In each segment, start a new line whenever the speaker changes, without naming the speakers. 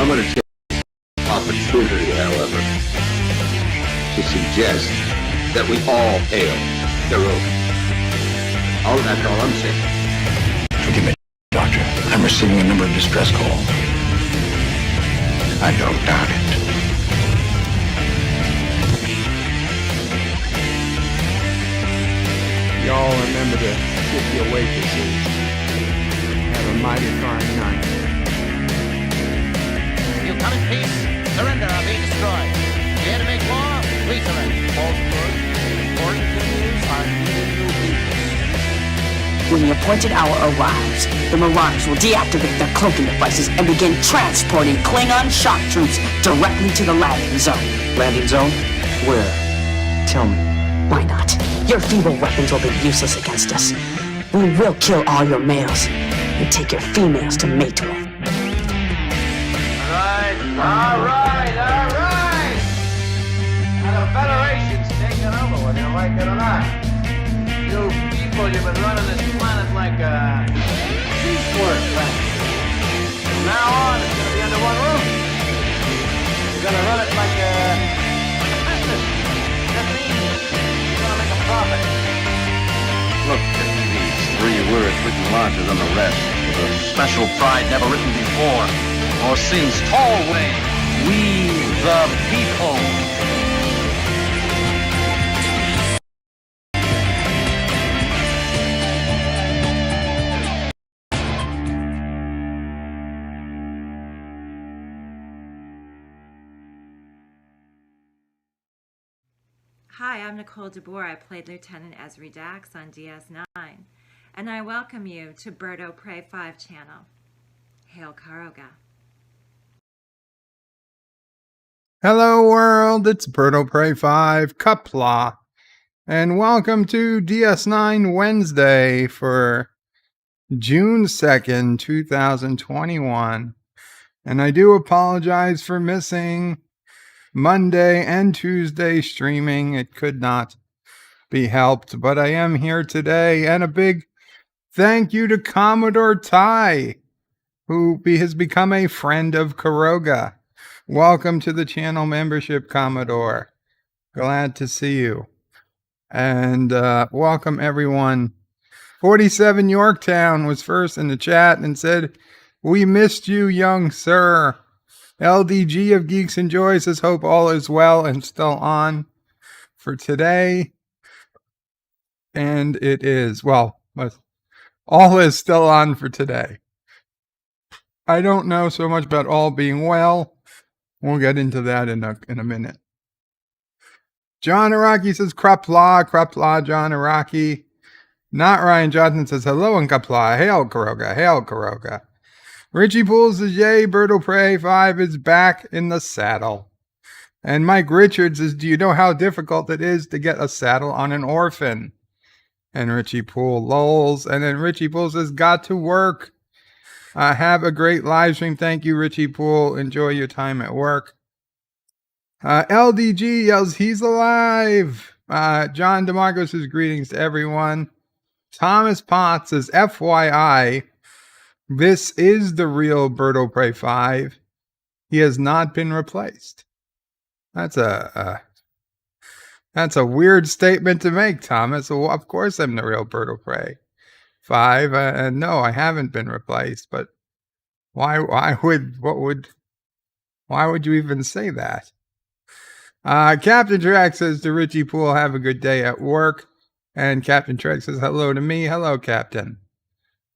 I'm going to take the opportunity, however, to suggest that we all hail Keiko. Oh, that's all I'm saying.
Forgive me, Doctor. I'm receiving a number of distress calls. I don't doubt it.
Y'all remember the shifty waitresses. Have a mighty fine night.
You come in peace, surrender or be destroyed. Here to make war, we surrender. Falsehood, important news are new people.
When the appointed hour arrives, the Marauders will deactivate their cloaking devices and begin transporting Klingon shock troops directly to the landing zone.
Landing zone? Where? Tell me.
Why not? Your feeble weapons will be useless against us. We will kill all your males and take your females to mate with.
All right. Now the Federation's taking over, whether you like it or not. You people, you've been running this planet like a piecework planet. From now on, it's going to be under one roof. You're going to run it like a business. That means you're going to make a profit.
Look at these 3 words written larger than the rest, with a special pride never written before or since. Tall way, we the people.
Hi, I'm Nicole DeBoer. I played Lieutenant Ezri Dax on DS9, and I welcome you to Birdo Prey 5 channel. Hail Karoga.
Hello world, it's Birdo Prey 5, Qapla, and welcome to DS9 Wednesday for June 2nd, 2021. And I do apologize for missing Monday and Tuesday streaming. It could not be helped, but I am here today, and a big thank you to Commodore Ty, who has become a friend of Karoga. Welcome to the channel membership, Commodore. Glad to see you. And welcome everyone. 47 Yorktown was first in the chat and said, "We missed you, young sir." LDG of Geeks and Joy says, "Hope all is well," and still on for today. And it is. Well, all is still on for today. I don't know so much about all being well. We'll get into that in a minute. John Araki says, Qapla, John Araki. Not Ryan Johnson says, "Hello and Qapla. Hail Karoga. Richie Poole says, "Yay, Birdo Prey 5 is back in the saddle." And Mike Richards says, "Do you know how difficult it is to get a saddle on an orphan?" And Richie Poole lolls. And then Richie Poole says, "Got to work. Have a great live stream." Thank you, Richie Poole. Enjoy your time at work. LDG yells, "He's alive." John DeMarco says, "Greetings to everyone." Thomas Potts says, "FYI, this is the real Birdo Prey 5. He has not been replaced." That's a weird statement to make, Thomas. Well, of course I'm the real Birdo Prey 5. And no, I haven't been replaced. But why would you even say that? Captain Trek says to Richie Poole, "Have a good day at work." And Captain Trek says, "Hello to me." Hello, Captain.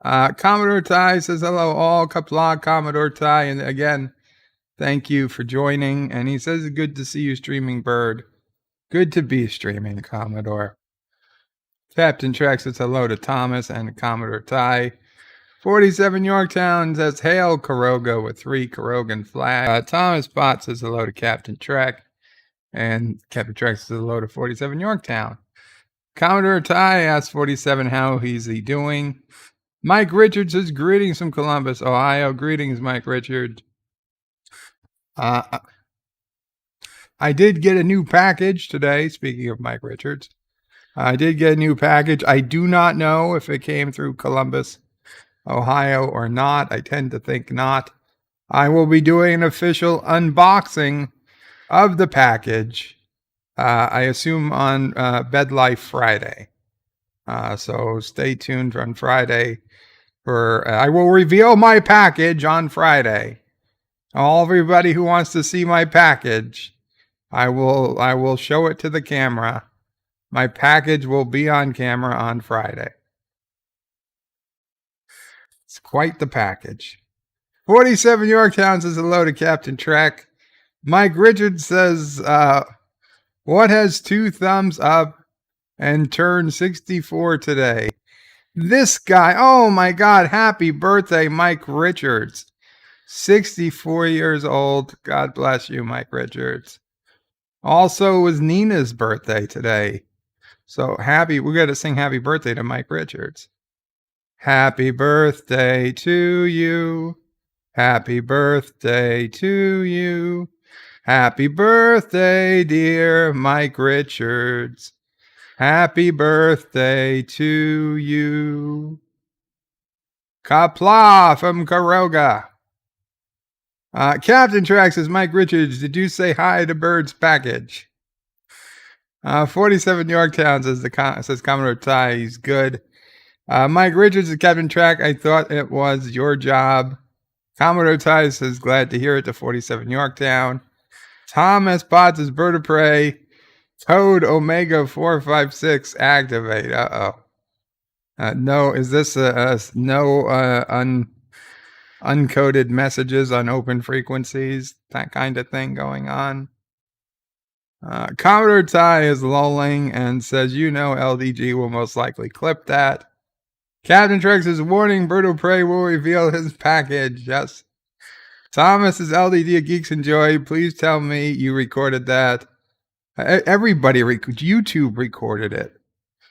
Commodore Ty says, "Hello all." Qapla, Commodore Ty. And again, thank you for joining. And he says, "Good to see you streaming, Bird." Good to be streaming, Commodore. Captain Trek says hello to Thomas and Commodore Ty. 47 Yorktown says, "Hail Karoga," with 3 Karogan flags. Thomas Potts says hello to Captain Trek. And Captain Trek says hello to 47 Yorktown. Commodore Ty asks 47 how he's doing. Mike Richards says, "Greetings from Columbus, Ohio." Greetings, Mike Richards. I did get a new package today, speaking of Mike Richards. I did get a new package. I do not know if it came through Columbus, Ohio or not. I tend to think not. I will be doing an official unboxing of the package, I assume on Bed Life Friday. So stay tuned on Friday for I will reveal my package on Friday. Everybody who wants to see my package, I will show it to the camera. My package will be on camera on Friday. It's quite the package. 47 Yorktown says hello to Captain Trek. Mike Richards says, what has 2 thumbs up and turned 64 today? This guy, oh my God, happy birthday, Mike Richards. 64 years old. God bless you, Mike Richards. Also, it was Nina's birthday today. So we got to sing happy birthday to Mike Richards. Happy birthday to you. Happy birthday to you. Happy birthday, dear Mike Richards. Happy birthday to you. Qapla from Karoga. Captain Trax says, Mike Richards, did you say hi to Bird's package? 47 Yorktown says Commodore Ty, he's good. Mike Richards is Captain Track. I thought it was your job. Commodore Ty says, glad to hear it to 47 Yorktown. Thomas Potts is Bird of Prey. Code Omega 456 activate. No, is this uncoded messages on open frequencies? That kind of thing going on. Commodore Ty is lolling and says, LDG will most likely clip that. Captain Trex is warning Bird of Prey will reveal his package. Yes. Thomas is LDD Geeks Enjoy. Please tell me you recorded that. Everybody, YouTube recorded it.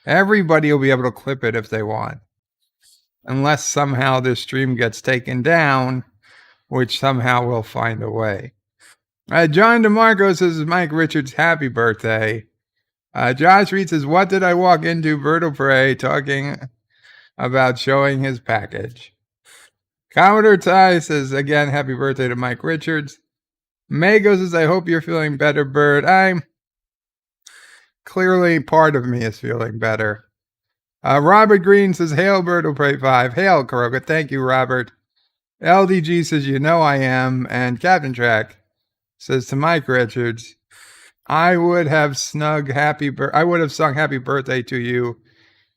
Everybody will be able to clip it if they want. Unless somehow this stream gets taken down, which somehow we'll find a way. John DeMarco says, Mike Richards, happy birthday. Josh Reed says, what did I walk into? Bird of Prey talking about showing his package. Commodore Ty says, again, happy birthday to Mike Richards. Mago says, I hope you're feeling better, Bird. Clearly, part of me is feeling better. Robert Green says, hail, Bird will pray 5. Hail, Karoga. Thank you, Robert. LDG says, I am. And Captain Track says to Mike Richards, I would have sung happy birthday to you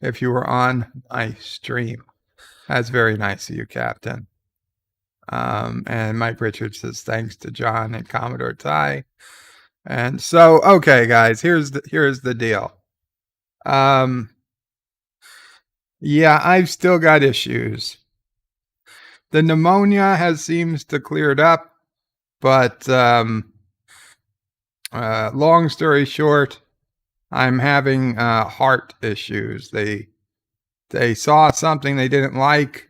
if you were on my stream. That's very nice of you, Captain. And Mike Richards says, thanks to John and Commodore Ty. And so, okay, guys, here's the deal. Yeah, I've still got issues. The pneumonia seems to cleared up, but long story short, I'm having heart issues. They saw something they didn't like.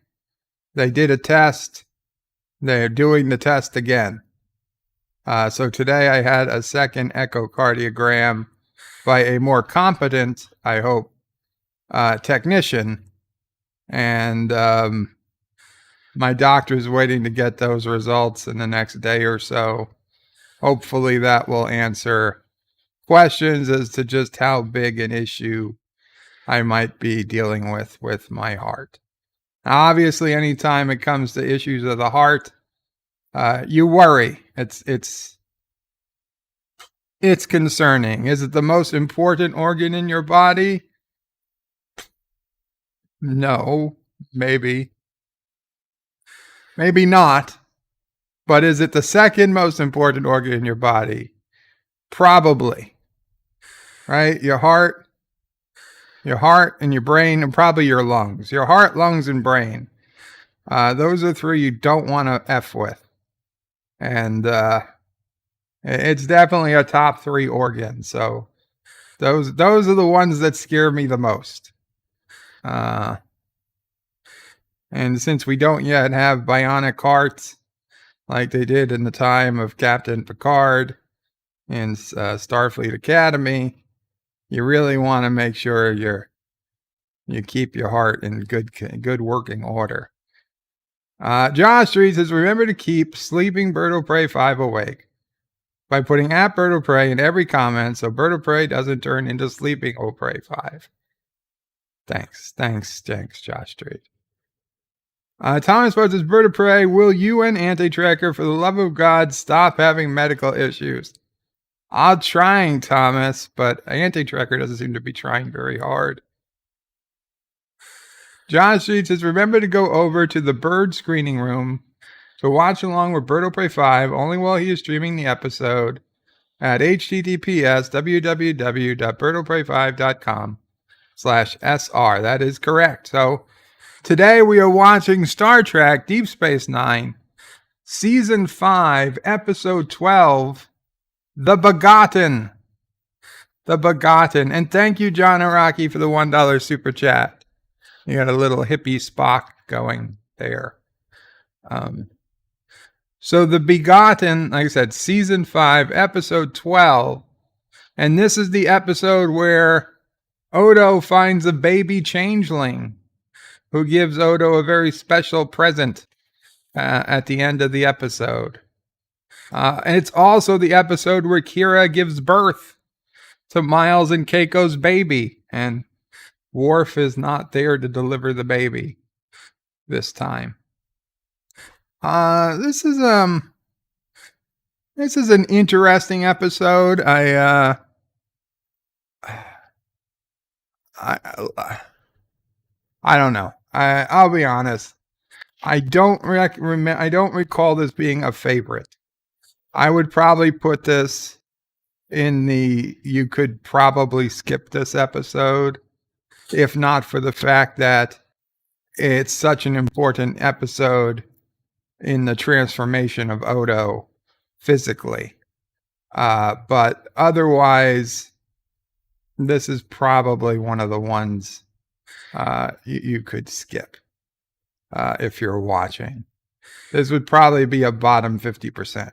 They did a test. They're doing the test again. So today I had a second echocardiogram by a more competent, I hope, technician. And my doctor's waiting to get those results in the next day or so. Hopefully that will answer questions as to just how big an issue I might be dealing with my heart. Now, obviously, anytime it comes to issues of the heart, you worry. It's concerning. Is it the most important organ in your body? No, maybe not. But is it the second most important organ in your body? Probably. Right? Your heart and your brain, and probably your lungs. Your heart, lungs, and brain. Those are 3 you don't want to F with. And it's definitely a top 3 organ. So those are the ones that scare me the most. And since we don't yet have bionic hearts like they did in the time of Captain Picard in Starfleet Academy, you really want to make sure you keep your heart in good working order. Josh Street says, remember to keep Sleeping Bird of Prey 5 awake by putting at Bird of Prey in every comment so Bird of Prey doesn't turn into Sleeping O Prey 5. Thanks, Josh Street. Thomas Post says, Bird of Prey, will you and Anti-Tracker, for the love of God, stop having medical issues? I'm trying, Thomas, but Anti-Tracker doesn't seem to be trying very hard. John Street says, remember to go over to the Bird screening room to watch along with Bird of Prey 5 only while he is streaming the episode at https://www.birdofprey5.com/SR. That is correct. So today we are watching Star Trek Deep Space Nine, Season 5, Episode 12, The Begotten. The Begotten. And thank you, John Araki, for the $1 super chat. You got a little hippie Spock going there. So The Begotten, like I said, Season 5, Episode 12. And this is the episode where Odo finds a baby changeling who gives Odo a very special present at the end of the episode. And it's also the episode where Kira gives birth to Miles and Keiko's baby. And Worf is not there to deliver the baby this time. This is an interesting episode. I don't know. I'll be honest. I don't recall this being a favorite. I would probably put this in the you could probably skip this episode, if not for the fact that it's such an important episode in the transformation of Odo physically. But otherwise, this is probably one of the ones you could skip if you're watching. This would probably be a bottom 50%.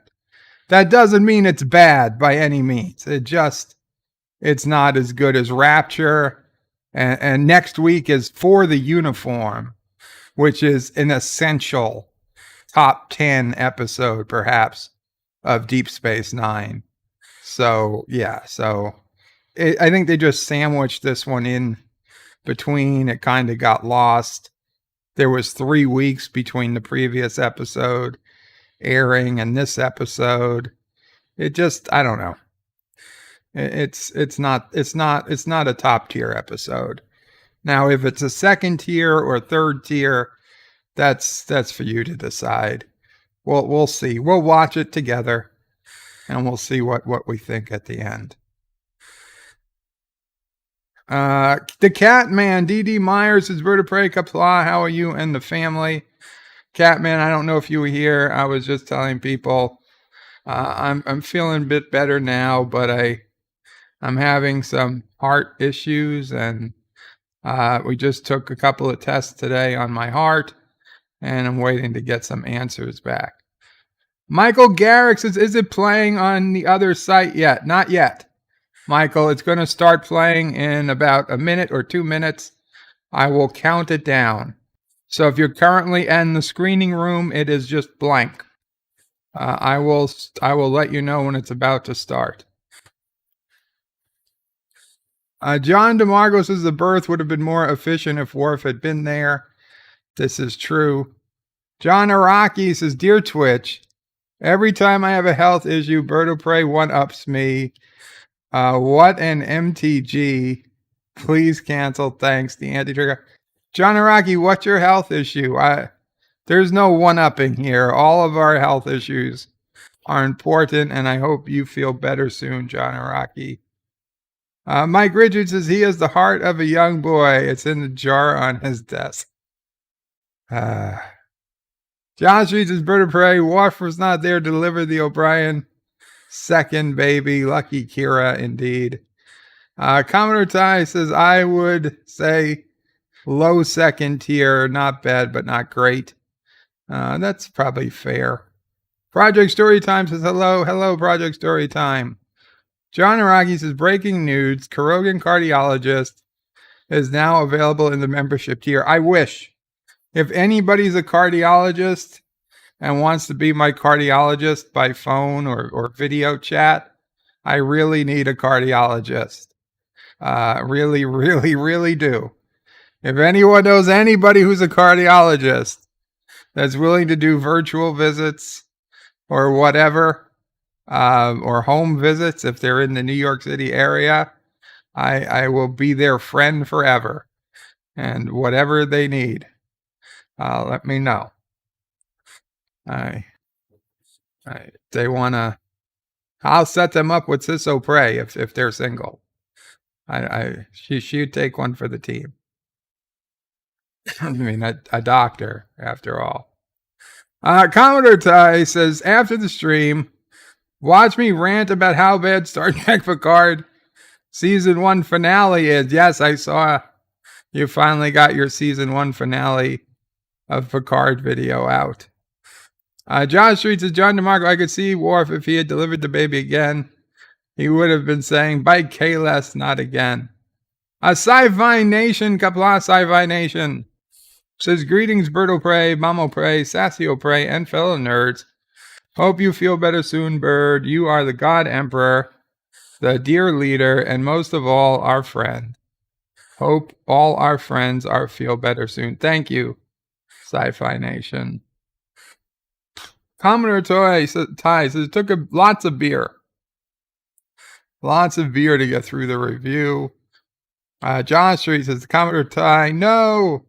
That doesn't mean it's bad by any means. It's not as good as Rapture. And next week is For the Uniform, which is an essential top 10 episode, perhaps, of Deep Space Nine. So, yeah. I think they just sandwiched this one in between. It kind of got lost. There was 3 weeks between the previous episode airing and this episode. It just, I don't know. It's not a top tier episode. Now, if it's a second tier or third tier, that's for you to decide. We'll see. We'll watch it together, and we'll see what we think at the end. The Catman, D.D. Myers, is Bird of Prey, Qapla. How are you and the family? Catman, I don't know if you were here. I was just telling people I'm feeling a bit better now, but I'm having some heart issues, and we just took a couple of tests today on my heart, and I'm waiting to get some answers back. Michael Garrick says, is it playing on the other site yet? Not yet. Michael, it's going to start playing in about a minute or 2 minutes. I will count it down. So if you're currently in the screening room, it is just blank. I will let you know when it's about to start. John DeMargo says the birth would have been more efficient if Worf had been there. This is true. John Araki says, Dear Twitch, every time I have a health issue, Bird of Prey one-ups me. What an MTG. Please cancel. Thanks. The anti-trigger. John Araki, what's your health issue? There's no one-upping here. All of our health issues are important, and I hope you feel better soon, John Araki. Mike Richards says he has the heart of a young boy. It's in the jar on his desk. John Street says, Bird of Prey, Worf was not there to deliver the O'Brien second baby. Lucky Kira, indeed. Commodore Ty says, I would say low second tier, not bad, but not great. That's probably fair. Project Storytime says, hello, Project Storytime. John Araki says, breaking news, Kurogan Cardiologist is now available in the membership tier. I wish. If anybody's a cardiologist and wants to be my cardiologist by phone or video chat, I really need a cardiologist. Really, really, really do. If anyone knows anybody who's a cardiologist that's willing to do virtual visits or whatever, or home visits if they're in the New York City area, I will be their friend forever. And whatever they need, let me know. They wanna, I'll set them up with Sisso Prey if they're single. She'd take one for the team. I mean, a doctor after all. Commodore Ty says, after the stream, watch me rant about how bad Star Trek Picard season 1 finale is. Yes, I saw you finally got your season 1 finale of Picard video out. John Street says, John DeMarco, I could see Worf if he had delivered the baby again. He would have been saying, bite K-less, not again. Sci-Fi Nation, Qapla Sci-Fi Nation says, greetings, Berto Prey, Mamo Prey, Sassio Prey, and fellow nerds. Hope you feel better soon, Bird. You are the God Emperor, the dear leader, and most of all, our friend. Hope all our friends are feel better soon. Thank you, Sci-Fi Nation. Commodore Ty says it took lots of beer. Lots of beer to get through the review. John Street says, Commodore Ty, no!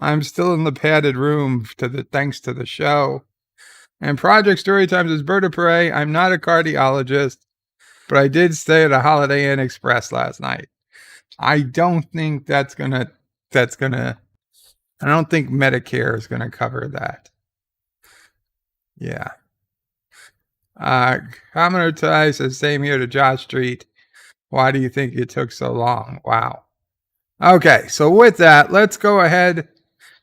I'm still in the padded room thanks to the show. And Project Storytime says, Berta Prey, I'm not a cardiologist, but I did stay at a Holiday Inn Express last night. I don't think I don't think Medicare is gonna cover that. Yeah. Commodore Ty says, same here to Josh Street. Why do you think it took so long? Wow. Okay, so with that, let's go ahead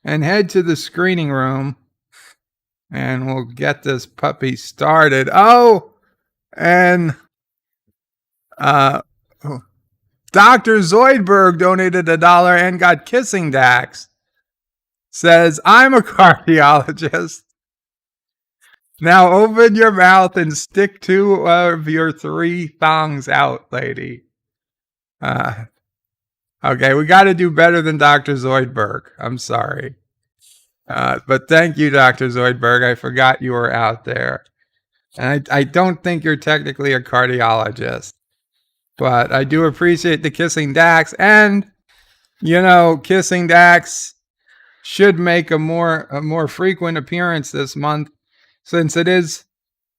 and head to the screening room and we'll get this puppy started. Oh, and Dr. Zoidberg donated $1 and got kissing Dax. Says, I'm a cardiologist. Now open your mouth and stick 2 of your 3 thongs out, lady. Okay, we got to do better than Dr. Zoidberg. I'm sorry. But thank you, Dr. Zoidberg. I forgot you were out there. And I don't think you're technically a cardiologist. But I do appreciate the kissing Dax. And, kissing Dax should make a more frequent appearance this month, since it is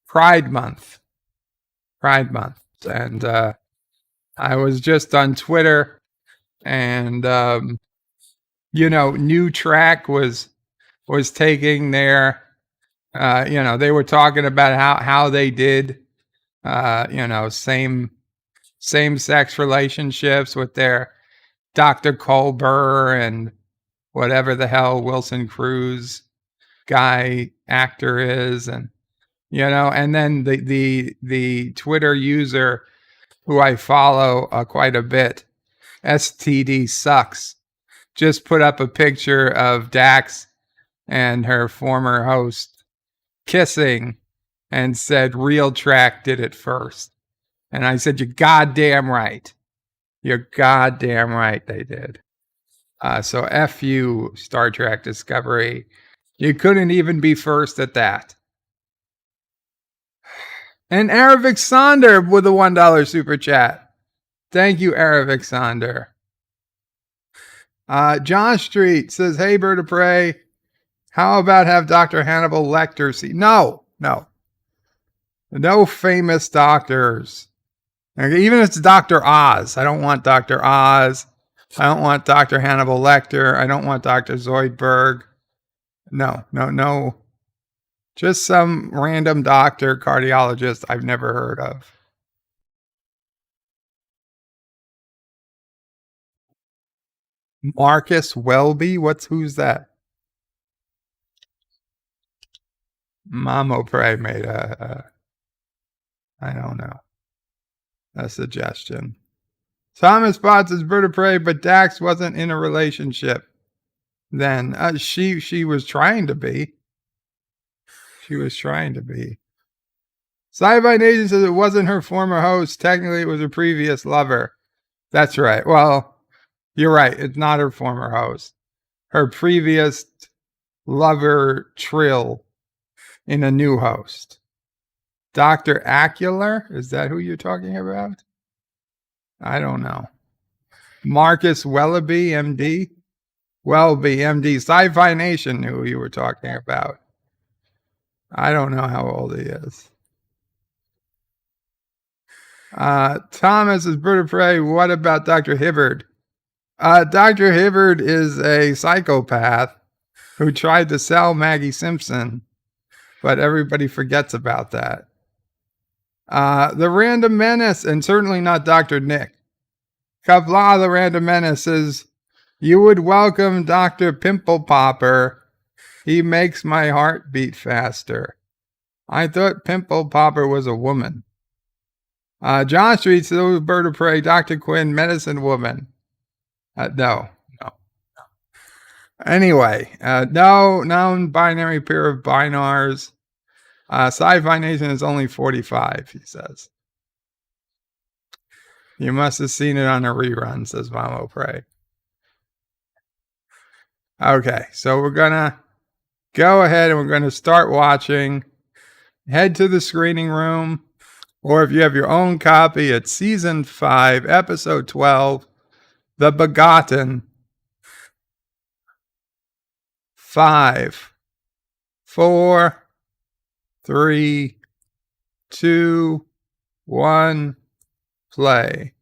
Pride Month. Pride Month. And I was just on Twitter, and New Track was taking their they were talking about how they did same sex relationships with their Dr. Colbert and whatever the hell Wilson Cruz guy actor is, and and then the Twitter user who I follow quite a bit, STD Sucks, just put up a picture of Dax and her former host kissing and said Real Track did it first. And I said, you're goddamn right. You're goddamn right they did. So F you, Star Trek Discovery. You couldn't even be first at that. And Aravic Sonder with a $1 super chat. Thank you, Aravic Sonder. John Street says, hey, Bird of Prey, how about have Dr. Hannibal Lecter see? No. No famous doctors. Even if it's Dr. Oz. I don't want Dr. Oz. I don't want Dr. Hannibal Lecter. I don't want Dr. Zoidberg. No. Just some random doctor, cardiologist I've never heard of. Marcus Welby? Who's that? Mamo Prey made I don't know, a suggestion. Thomas Potts is Bird of Prey, but Dax wasn't in a relationship. then. She was trying to be. She was trying to be. Sci-Fi Nation says it wasn't her former host. Technically, it was her previous lover. That's right. Well, you're right. It's not her former host. Her previous lover Trill in a new host. Dr. Acular? Is that who you're talking about? I don't know. Marcus Wellaby, MD? Welby, MD. Sci-Fi Nation knew who you were talking about. I don't know how old he is. Thomas is Bird of Prey. What about Dr. Hibbard? Dr. Hibbard is a psychopath who tried to sell Maggie Simpson, but everybody forgets about that. The Random Menace, and certainly not Dr. Nick. Qapla, the Random Menace, says, you would welcome Dr. Pimple Popper. He makes my heart beat faster. I thought Pimple Popper was a woman. John Street says, Bird of Prey, Dr. Quinn, medicine woman. No. Anyway, no non-binary pair of binars. Sci-Fi Nation is only 45, he says. You must have seen it on a rerun, says Mamo Prey. Okay, so we're going to go ahead and we're going to start watching. Head to the screening room, or if you have your own copy, it's Season 5, Episode 12, The Begotten. 5, 4, 3, 2, 1, play.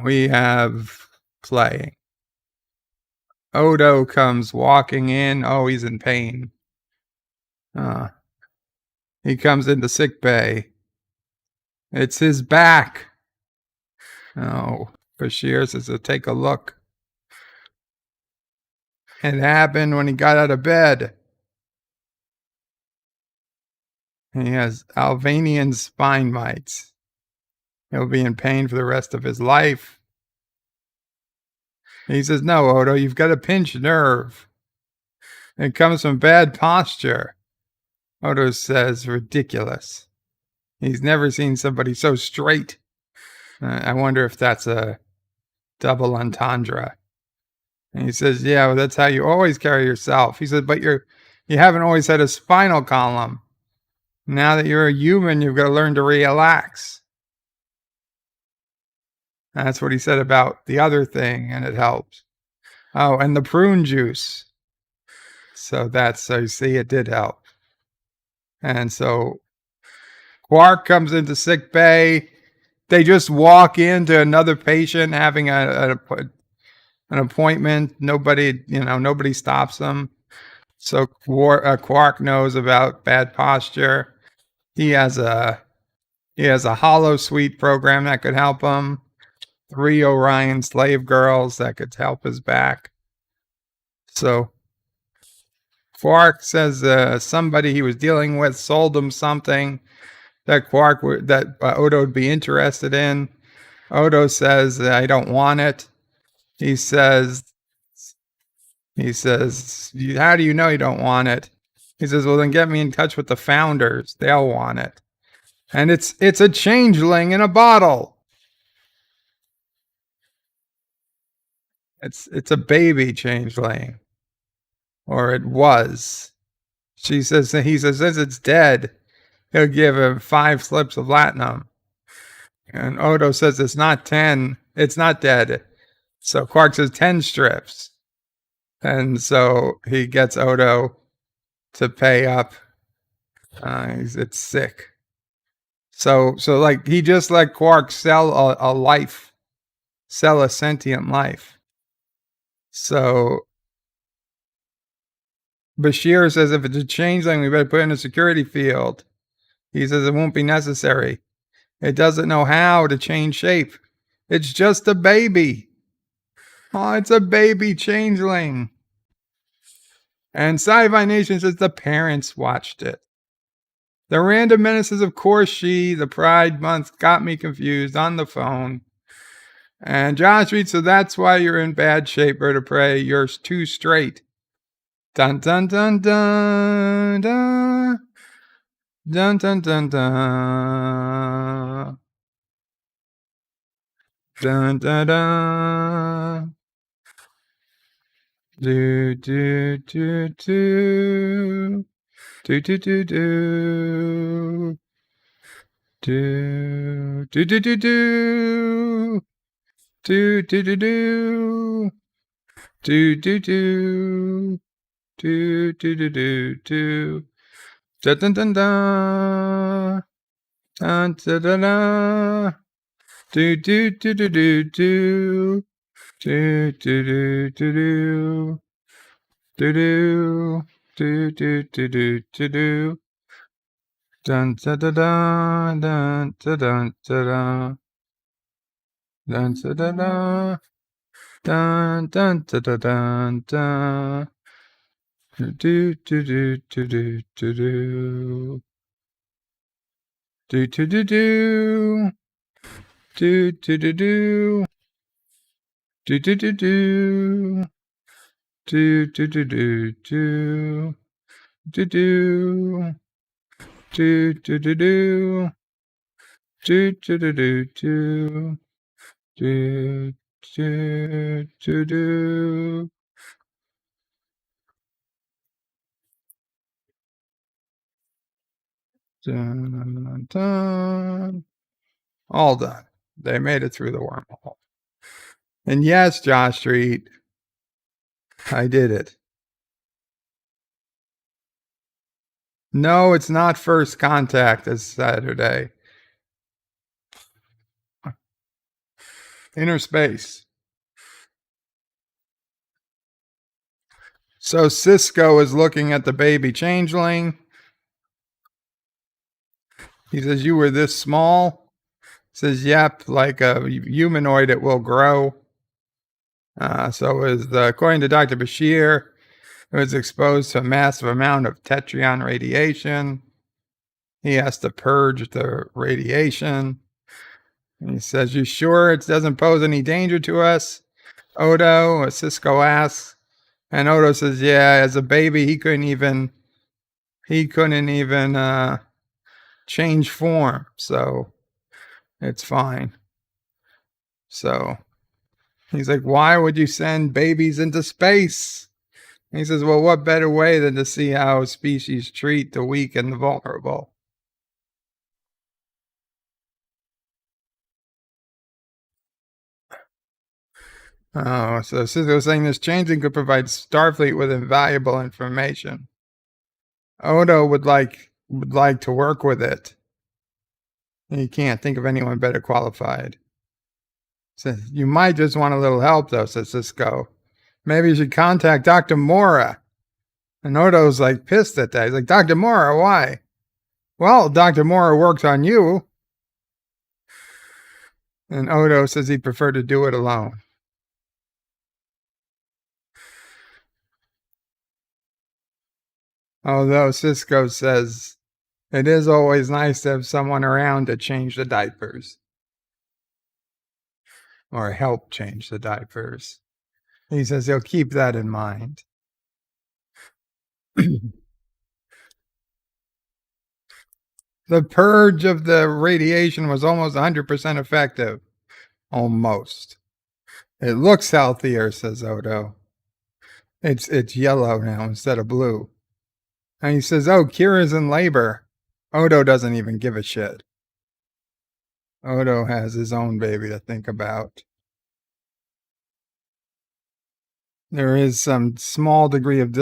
We have playing. Odo comes walking in. Oh, he's in pain. He comes into sick bay. It's his back. Oh, Bashir says to take a look. It happened when he got out of bed. He has Albanian spine mites. He'll be in pain for the rest of his life. He says, no, Odo, you've got a pinched nerve. It comes from bad posture. Odo says, ridiculous. He's never seen somebody so straight. I wonder if that's a double entendre. And he says, yeah, well, that's how you always carry yourself. He says, but you haven't always had a spinal column. Now that you're a human, you've got to learn to relax. That's what he said about the other thing, and it helps. Oh, and the prune juice. So you see, it did help. And so Quark comes into sick bay. They just walk into another patient having an appointment. Nobody stops them. So Quark knows about bad posture. He has a hollow suite program that could help him. 3 Orion slave girls that could help his back. So Quark says somebody he was dealing with sold him something that Odo would be interested in. Odo says, I don't want it. He says, how do you know you don't want it? He says, well, then get me in touch with the founders. They'll want it. And it's a changeling in a bottle. It's a baby changeling. Or it was. He says, since it's dead, he'll give him 5 slips of latinum. And Odo says it's not 10. It's not dead. So Quark says 10 strips. And so he gets Odo to pay up. It's sick. So like he just let Quark sell a life, sell a sentient life. So Bashir says if it's a changeling, we better put it in a security field. He says it won't be necessary. It doesn't know how to change shape. It's just a baby. Oh, it's a baby changeling. And Sci-Fi Nation says the parents watched it. The random menaces, of course, the Pride Month got me confused on the phone. And Josh reads, so that's why you're in bad shape, Bird of Prey. You're too straight. Dun dun dun dun dun. Dun dun dun dun. Dun dun dun. Do do do do. Do do do do. Do do do do do. Do do do do. Do do do. Do do do do do. Dun dun dun dun. Dun dun dun dun. Do do do do do do. Do do do do do. Do do. Do do do do do do. Dun dun dun dun dun dun dun dun. Dun dun dun dun. Dun dun dun dun dun dun. Do do do do do do do. Do do do do. Do do do do. Do do do do. Do do do do do. Do do. Do do do do. Do do do do do. Do do do do. Dun, dun. All done. They made it through the wormhole. And yes, Josh Street, I did it. No, it's not first contact this Saturday. Inner space. So Cisco is looking at the baby changeling. He says, you were this small? Says, yep, like a humanoid, it will grow. According to Dr. Bashir, it was exposed to a massive amount of tetrion radiation. He has to purge the radiation. And he says, you sure it doesn't pose any danger to us? Odo, Cisco asks. And Odo says, yeah, as a baby, he couldn't even change form. So it's fine. So he's like, why would you send babies into space? And he says, well, what better way than to see how species treat the weak and the vulnerable? Oh, so Cisco's saying this changeling could provide Starfleet with invaluable information. Odo would like to work with it. He can't think of anyone better qualified. Says, you might just want a little help, though, says Cisco. Maybe you should contact Dr. Mora. And Odo's like pissed at that. He's like, Dr. Mora, why? Well, Dr. Mora works on you. And Odo says he'd prefer to do it alone. Although Cisco says it is always nice to have someone around to change the diapers. Or help change the diapers. He says he'll keep that in mind. The purge of the radiation was almost 100% effective. Almost. It looks healthier, says Odo. It's yellow now instead of blue. And he says, oh, Kira's in labor. Odo doesn't even give a shit. Odo has his own baby to think about. There is some small degree of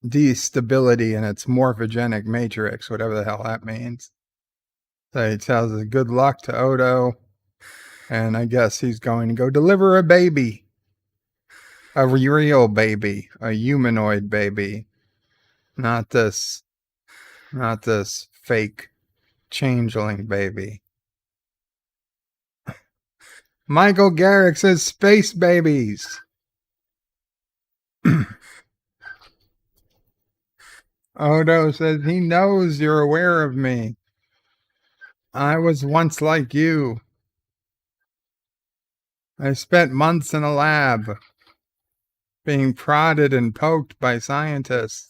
destability in its morphogenic matrix, whatever the hell that means. So he tells us good luck to Odo. And I guess he's going to go deliver a baby. A real baby. A humanoid baby. Not this fake changeling baby. Michael Garrick says space babies. Odo says he knows you're aware of me. I was once like you. I spent months in a lab being prodded and poked by scientists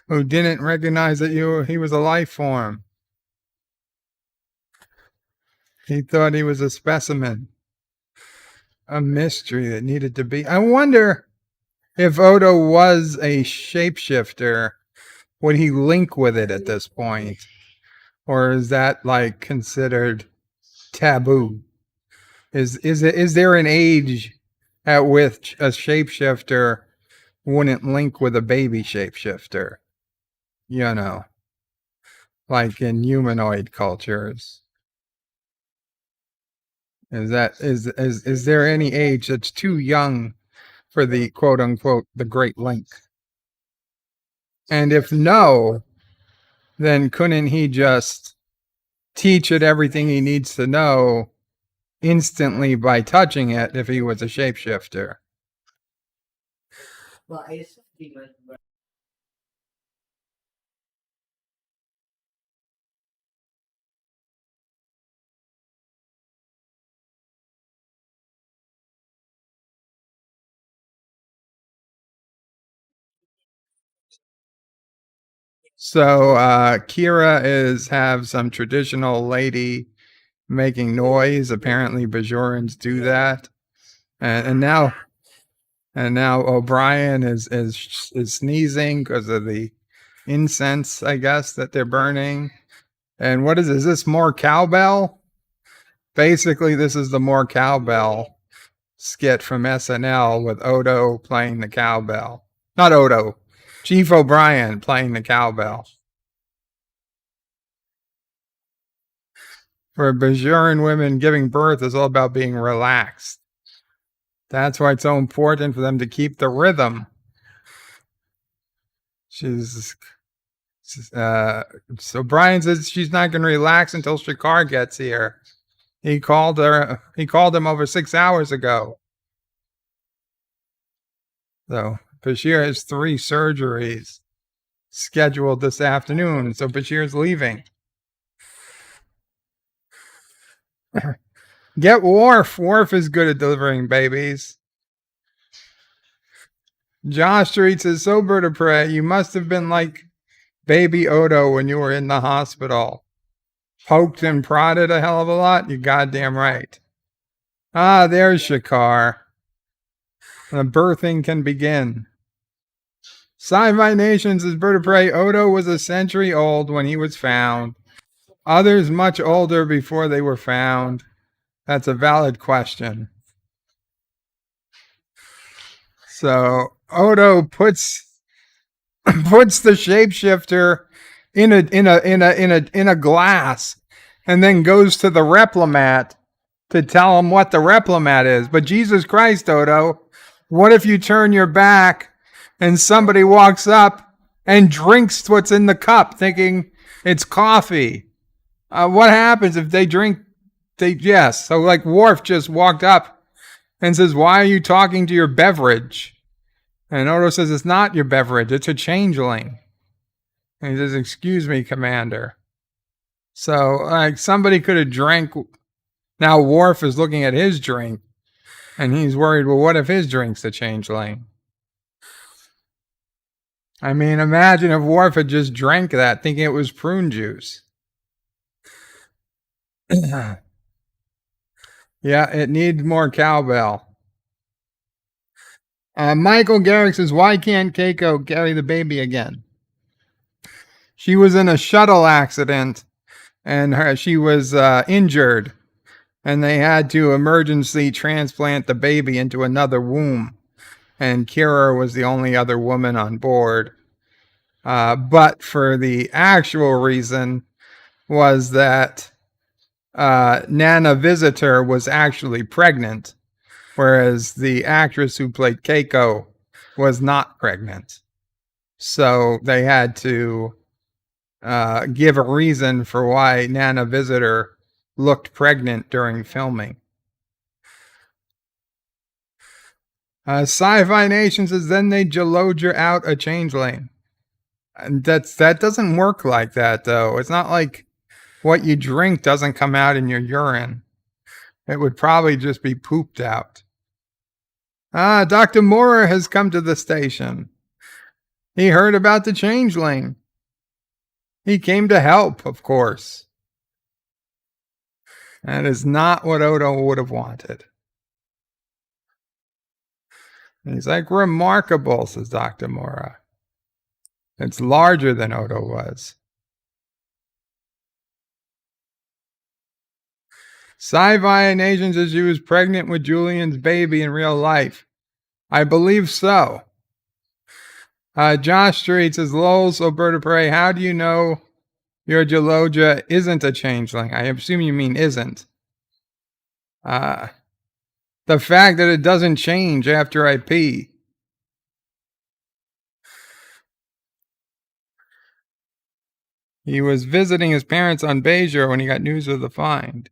who didn't recognize that he was a life form. He thought he was a specimen, a mystery that needed to be. I wonder if Odo was a shapeshifter, would he link with it at this point? Or is that like considered taboo? Is there an age at which a shapeshifter wouldn't link with a baby shapeshifter? You know, like in humanoid cultures. Is there any age that's too young for the quote unquote the great link? And if no, then couldn't he just teach it everything he needs to know instantly by touching it if he was a shapeshifter? So Kira have some traditional lady making noise. Apparently Bajorans do that. And now O'Brien is sneezing because of the incense, I guess, that they're burning. And what is this more cowbell? Basically, this is the more cowbell skit from SNL with Odo playing the cowbell. Not Odo, Chief O'Brien playing the cowbell. For Bajoran women, giving birth is all about being relaxed. That's why it's so important for them to keep the rhythm. So Brian says she's not going to relax until Shakar gets here. He called him over 6 hours ago. So Bashir has 3 surgeries scheduled this afternoon. So Bashir's leaving. Get Worf. Worf is good at delivering babies. Josh Street says, so Bird of Prey, you must have been like baby Odo when you were in the hospital. Poked and prodded a hell of a lot? You goddamn right. Ah, there's Shakar. The birthing can begin. Sci-Fi Nation says, Bird of Prey, Odo was a century old when he was found. Others much older before they were found. That's a valid question. So Odo puts the shapeshifter in a glass, and then goes to the replimat to tell him what the replimat is. But Jesus Christ, Odo, what if you turn your back and somebody walks up and drinks what's in the cup, thinking it's coffee? What happens if they drink? Yes. So like Worf just walked up and says, why are you talking to your beverage? And Odo says, it's not your beverage, it's a changeling. And he says, excuse me, Commander. So like somebody could have drank. Now Worf is looking at his drink and he's worried, well, what if his drink's a changeling? I mean, imagine if Worf had just drank that thinking it was prune juice. Yeah, it needs more cowbell. Michael Garrick says, why can't Keiko carry the baby again? She was in a shuttle accident and she was injured, and they had to emergency transplant the baby into another womb. And Kira was the only other woman on board. But for the actual reason was that Nana Visitor was actually pregnant, whereas the actress who played Keiko was not pregnant. So they had to give a reason for why Nana Visitor looked pregnant during filming. Sci-Fi Nation says, then they Jalodra out a changeling. And that doesn't work like that, though. It's not like what you drink doesn't come out in your urine. It would probably just be pooped out. Ah, Dr. Mora has come to the station. He heard about the changeling. He came to help, of course. That is not what Odo would have wanted. He's like, remarkable, says Dr. Mora. It's larger than Odo was. Sci-Fi Nation says she was pregnant with Julian's baby in real life. I believe so. Josh Street says, Lols, Alberta Prey, how do you know your Gelogia isn't a changeling? I assume you mean isn't. The fact that it doesn't change after I pee. He was visiting his parents on Bajor when he got news of the find.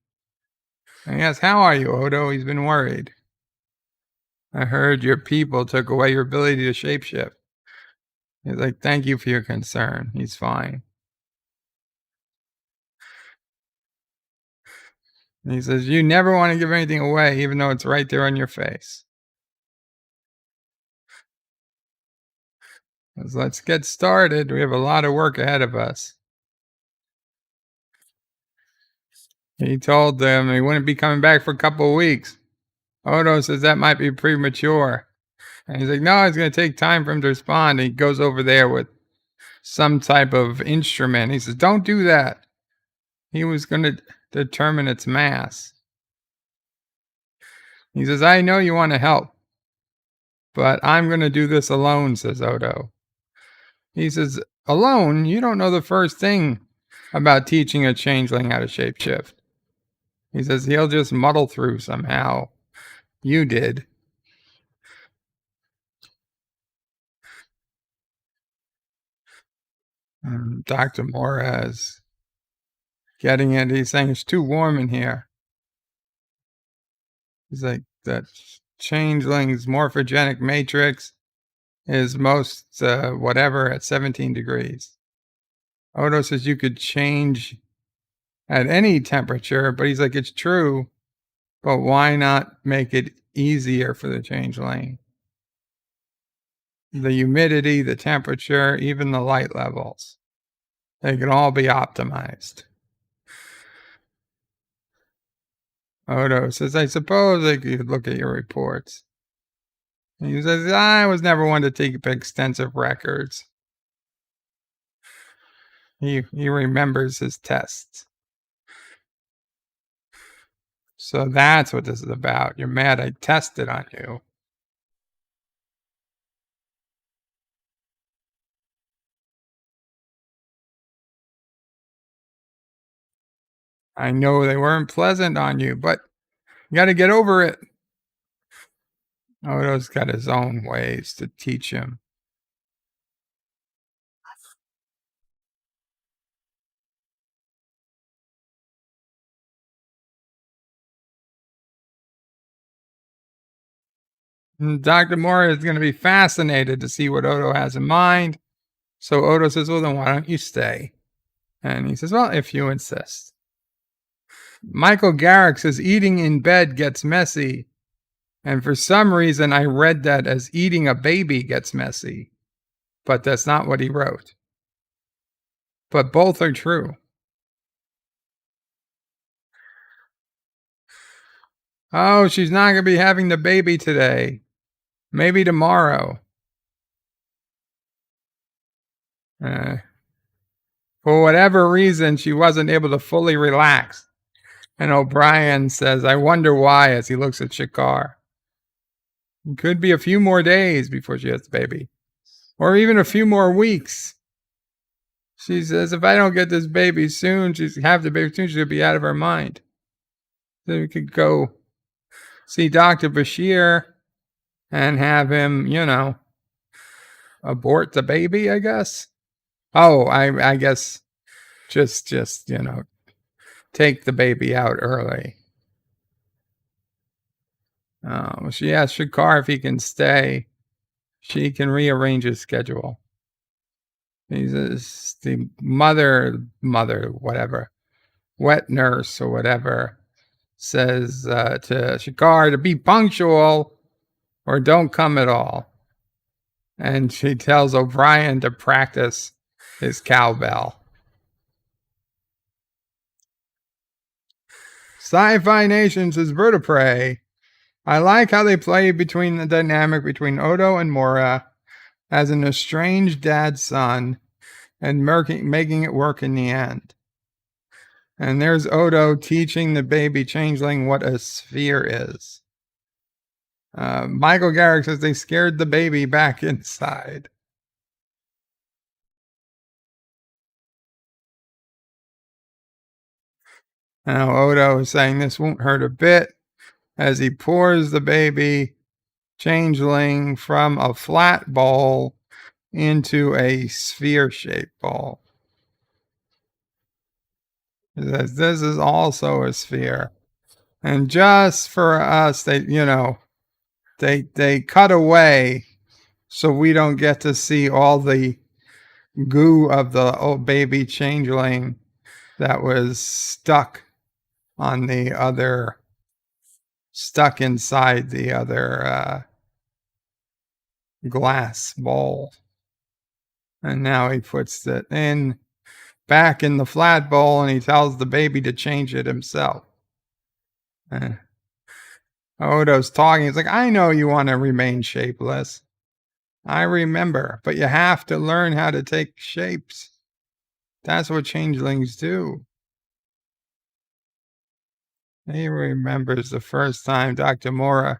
And he asked, how are you, Odo? He's been worried. I heard your people took away your ability to shapeshift. He's like, thank you for your concern. He's fine. And he says, you never want to give anything away, even though it's right there on your face. He says, let's get started. We have a lot of work ahead of us. He told them he wouldn't be coming back for a couple of weeks. Odo says that might be premature. And he's like, no, it's going to take time for him to respond. And he goes over there with some type of instrument. He says, don't do that. He was going to determine its mass. He says, I know you want to help, but I'm going to do this alone, says Odo. He says, alone? You don't know the first thing about teaching a changeling how to shapeshift. He says, he'll just muddle through somehow. You did. Dr. Moraz getting it. He's saying it's too warm in here. He's like, that changeling's morphogenic matrix is most whatever at 17 degrees. Odo says you could change at any temperature, but he's like, it's true, but why not make it easier for the changeling? The humidity, the temperature, even the light levels, they can all be optimized. Odo says, I suppose I could look at your reports. And he says, I was never one to take extensive records. He remembers his tests. So that's what this is about. You're mad I tested on you. I know they weren't pleasant on you, but you got to get over it. Odo's got his own ways to teach him. And Dr. Moore is going to be fascinated to see what Odo has in mind. So Odo says, well, then why don't you stay? And he says, well, if you insist. Michael Garrick says, eating in bed gets messy. And for some reason, I read that as eating a baby gets messy. But that's not what he wrote. But both are true. Oh, she's not going to be having the baby today. Maybe tomorrow. For whatever reason, she wasn't able to fully relax. And O'Brien says, I wonder why, as he looks at Shakar. It could be a few more days before she has the baby. Or even a few more weeks. She says, if I don't get this baby soon, she'll be out of her mind. So we could go see Dr. Bashir and have him, abort the baby, I guess. Oh, I guess just, take the baby out early. She asked Shakar if he can stay. She can rearrange his schedule. He says the mother, whatever, wet nurse or whatever, says to Shakar to be punctual or don't come at all. And she tells O'Brien to practice his cowbell. Sci-Fi Nation says Vertebrae. I like how they play between the dynamic between Odo and Mora as an estranged dad-son and making it work in the end. And there's Odo teaching the baby changeling what a sphere is. Michael Garrick says they scared the baby back inside. Now Odo is saying this won't hurt a bit as he pours the baby changeling from a flat bowl into a sphere-shaped bowl. He says this is also a sphere. And just for us, they cut away so we don't get to see all the goo of the old baby changeling that was stuck inside the other glass bowl. And now he puts it back in the flat bowl and he tells the baby to change it himself. Odo's talking. He's like, I know you want to remain shapeless. I remember, but you have to learn how to take shapes. That's what changelings do. He remembers the first time Dr. Mora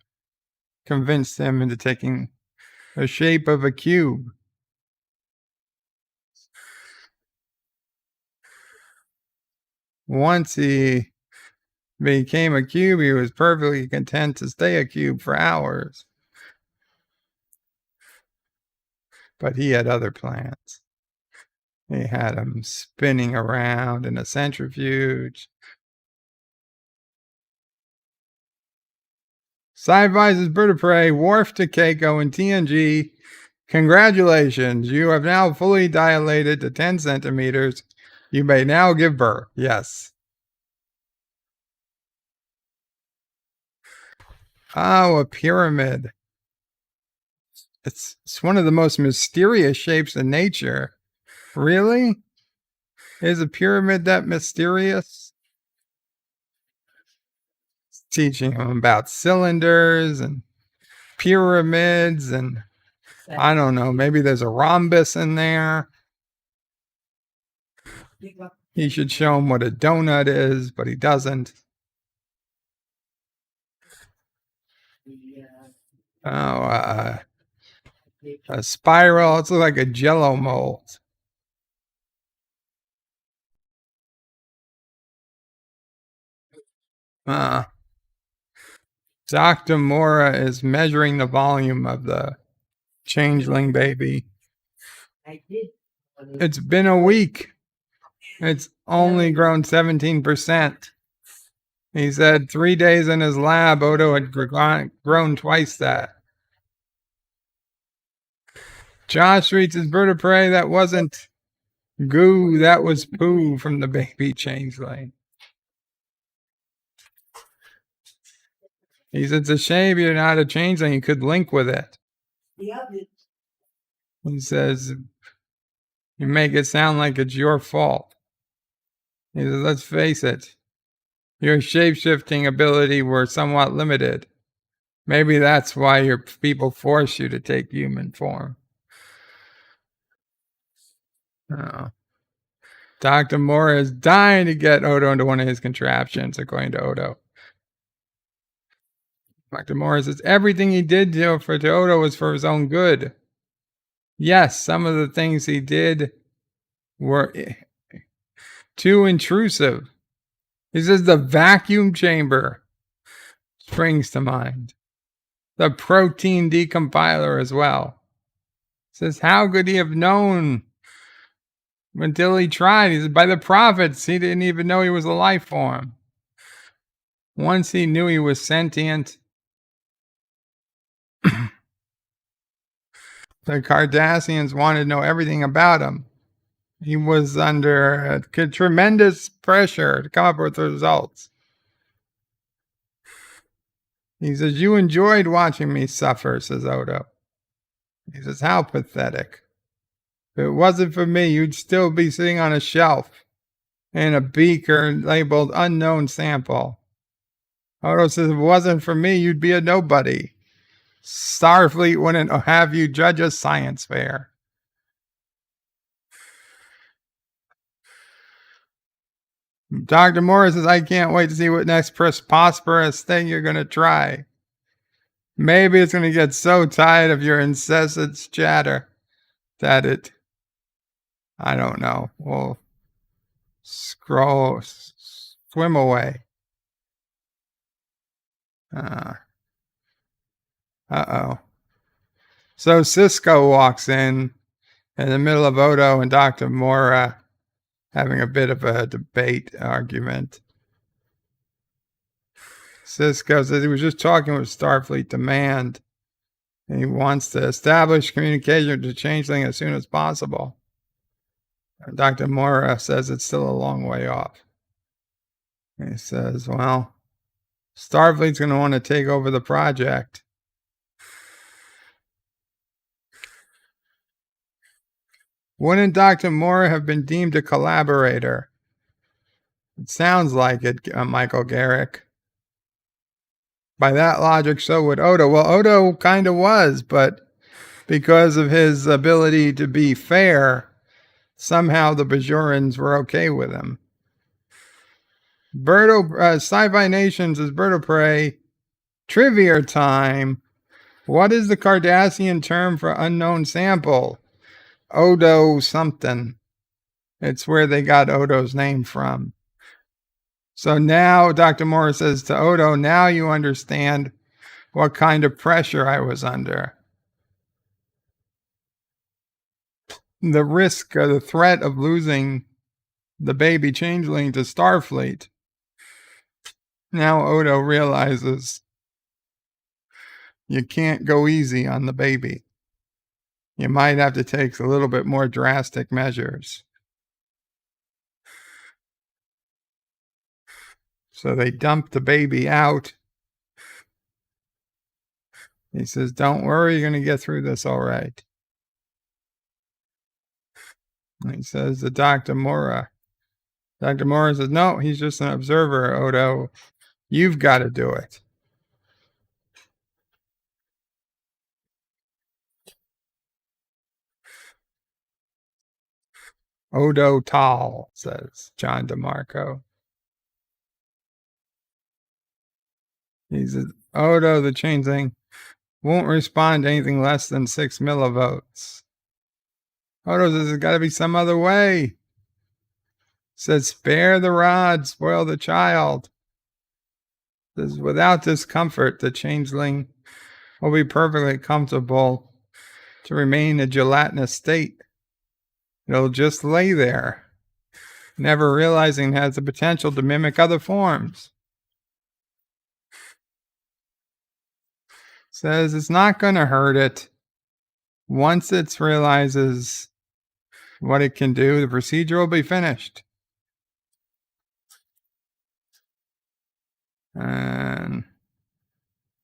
convinced him into taking the shape of a cube. Once he became a cube, he was perfectly content to stay a cube for hours. But he had other plans. He had him spinning around in a centrifuge. Sci-Fi's Bird of Prey, Worf to Keiko in TNG. Congratulations, you have now fully dilated to 10 centimeters. You may now give birth. Yes. Oh, a pyramid. It's one of the most mysterious shapes in nature. Really? Is a pyramid that mysterious? It's teaching him about cylinders and pyramids and I don't know, maybe there's a rhombus in there. He should show him what a donut is, but he doesn't. Oh, a spiral. It's like a jello mold. Dr. Mora is measuring the volume of the changeling baby. It's been a week. It's only grown 17%. He said 3 days in his lab, Odo had grown twice that. Josh reads his bird of prey. That wasn't goo, that was poo from the baby changeling. He said, it's a shame you're not a changeling. You could link with it. He says, you make it sound like it's your fault. He says, let's face it. Your shape-shifting ability were somewhat limited. Maybe that's why your people force you to take human form. Dr. Mora is dying to get Odo into one of his contraptions, according to Odo. Dr. Mora says everything he did to Odo was for his own good. Yes, some of the things he did were too intrusive. He says the vacuum chamber springs to mind. The protein decompiler as well. He says, how could he have known until he tried? He says, by the prophets, he didn't even know he was a life form. Once he knew he was sentient, the Cardassians wanted to know everything about him. He was under tremendous pressure to come up with results. He says, "You enjoyed watching me suffer," says Odo. He says, "How pathetic. If it wasn't for me, you'd still be sitting on a shelf in a beaker labeled unknown sample." Odo says, "If it wasn't for me, you'd be a nobody. Starfleet wouldn't have you judge a science fair." Dr. Morris says, "I can't wait to see what next prosperous thing you're going to try. Maybe it's going to get so tired of your incessant chatter that I don't know, will swim away." Uh-oh. So Cisco walks in the middle of Odo and Dr. Mora having a bit of a debate argument. Cisco says he was just talking with Starfleet Command, and he wants to establish communication to changeling as soon as possible. And Dr. Mora says it's still a long way off. And he says, well, Starfleet's going to want to take over the project. Wouldn't Dr. Mora have been deemed a collaborator? It sounds like it, Michael Garrick. By that logic, so would Odo. Well, Odo kind of was, but because of his ability to be fair, somehow the Bajorans were okay with him. Sci-Fi Nations is Bird of Prey. Trivia time. What is the Cardassian term for unknown sample? Odo something. It's where they got Odo's name from. So now Dr. Morris says to Odo, now you understand what kind of pressure I was under. The risk, the threat of losing the baby changeling to Starfleet. Now Odo realizes you can't go easy on the baby. You might have to take a little bit more drastic measures. So they dump the baby out. He says, don't worry, you're going to get through this all right. And he says to Dr. Mora. Dr. Mora says, no, he's just an observer, Odo. You've got to do it. Odo Tal, says John DeMarco. He says, Odo, the changeling, won't respond to anything less than 6 millivolts. Odo says, there's got to be some other way. Says, spare the rod, spoil the child. Says, without discomfort, the changeling will be perfectly comfortable to remain in a gelatinous state. It'll just lay there, never realizing it has the potential to mimic other forms. Says it's not going to hurt it. Once it realizes what it can do, the procedure will be finished. And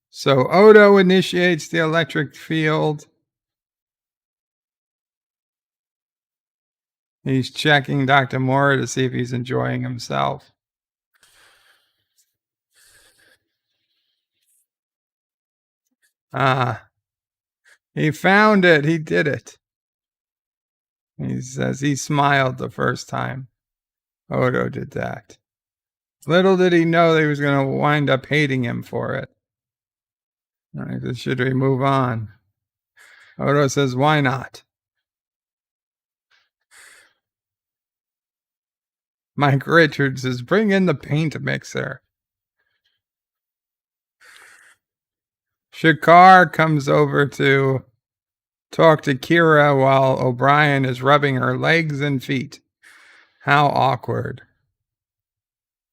so Odo initiates the electric field. He's checking Dr. Mora to see if he's enjoying himself. He found it. He did it. He says he smiled the first time Odo did that. Little did he know that he was going to wind up hating him for it. I said, should we move on? Odo says, why not? Mike Richards says, bring in the paint mixer. Shakar comes over to talk to Kira while O'Brien is rubbing her legs and feet. How awkward.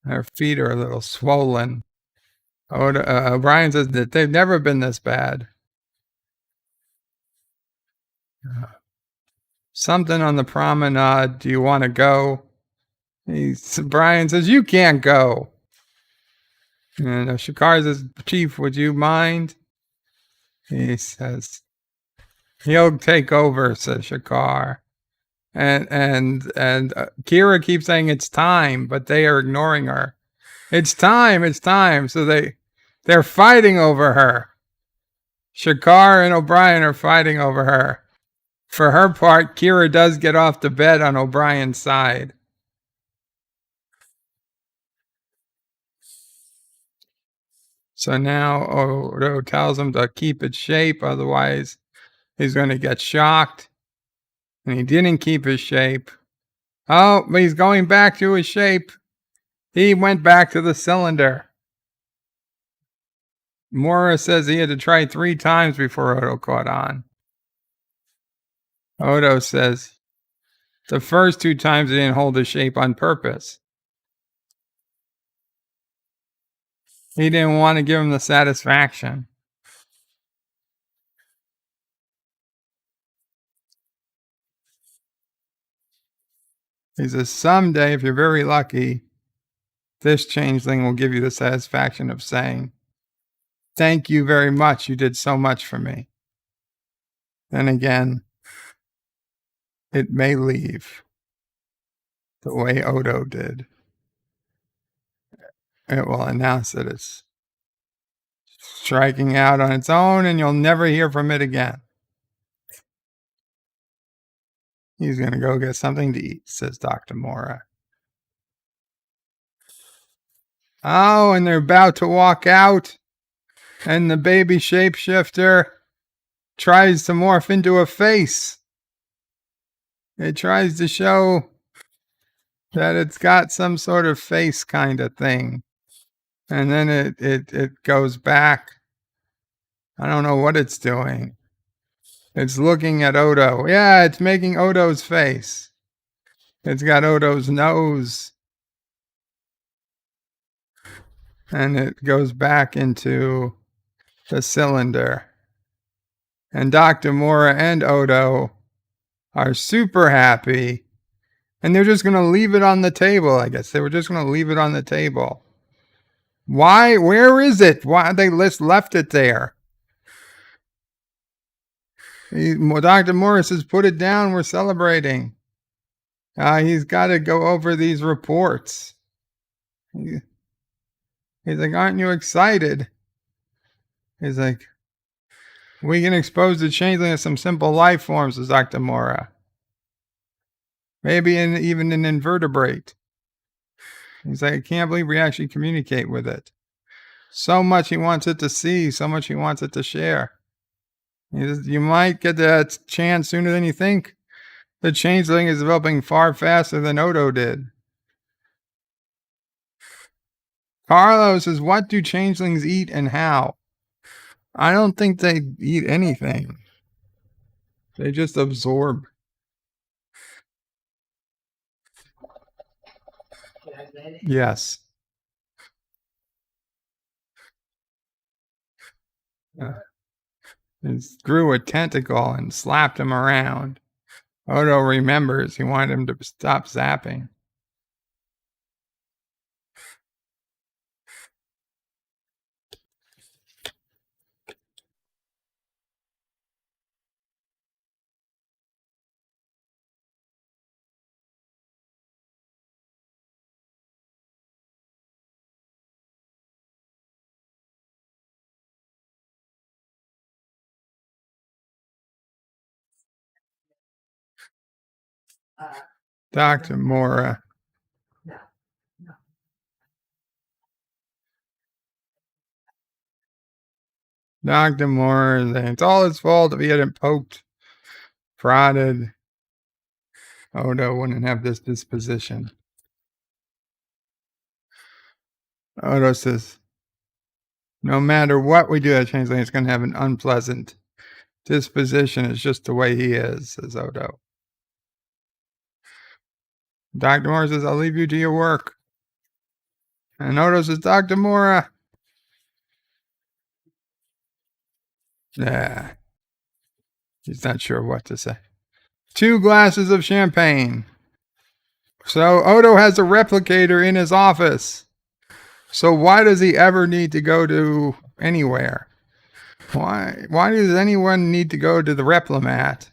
Her feet are a little swollen. O'Brien says that they've never been this bad. something on the promenade. Do you want to go? Brian says, you can't go. And Shakar says, Chief, would you mind? He says, he'll take over, says Shakar. And Kira keeps saying it's time, but they are ignoring her. It's time. So they're fighting over her. Shakar and O'Brien are fighting over her. For her part, Kira does get off the bed on O'Brien's side. So now Odo tells him to keep its shape, otherwise he's going to get shocked. And he didn't keep his shape. Oh, but he's going back to his shape. He went back to the cylinder. Mora says he had to try 3 times before Odo caught on. Odo says the first 2 times he didn't hold his shape on purpose. He didn't want to give him the satisfaction. He says, someday, if you're very lucky, this changeling will give you the satisfaction of saying, thank you very much. You did so much for me. Then again, it may leave the way Odo did. It will announce that it's striking out on its own and you'll never hear from it again. He's going to go get something to eat, says Dr. Mora. Oh, and they're about to walk out, and the baby shapeshifter tries to morph into a face. It tries to show that it's got some sort of face kind of thing. And then it goes back. I don't know what it's doing. It's looking at Odo. Yeah, it's making Odo's face. It's got Odo's nose. And it goes back into the cylinder. And Dr. Mora and Odo are super happy. And they're just going to leave it on the table, I guess. They were just going to leave it on the table. Why? Where is it? Why they left it there? Dr. Morris says, put it down. We're celebrating. He's got to go over these reports. He's like, aren't you excited? He's like, we can expose the changeling to some simple life forms, says Dr. Mora. Maybe even an invertebrate. He's like, I can't believe we actually communicate with it. So much he wants it to see, so much he wants it to share. He says, you might get that chance sooner than you think. The changeling is developing far faster than Odo did. Carlo says, what do changelings eat and how? I don't think they eat anything. They just absorb. Yes. It grew a tentacle and slapped him around. Odo remembers he wanted him to stop zapping. Dr. Mora. Dr. Mora, it's all his fault if he hadn't poked, prodded. Odo wouldn't have this disposition. Odo says, no matter what we do at Changeling, it's going to have an unpleasant disposition. It's just the way he is, says Odo. Dr. Mora says, I'll leave you to your work. And Odo says, Dr. Mora. Yeah. He's not sure what to say. 2 glasses of champagne. So Odo has a replicator in his office. So why does he ever need to go to anywhere? Why does anyone need to go to the Replimat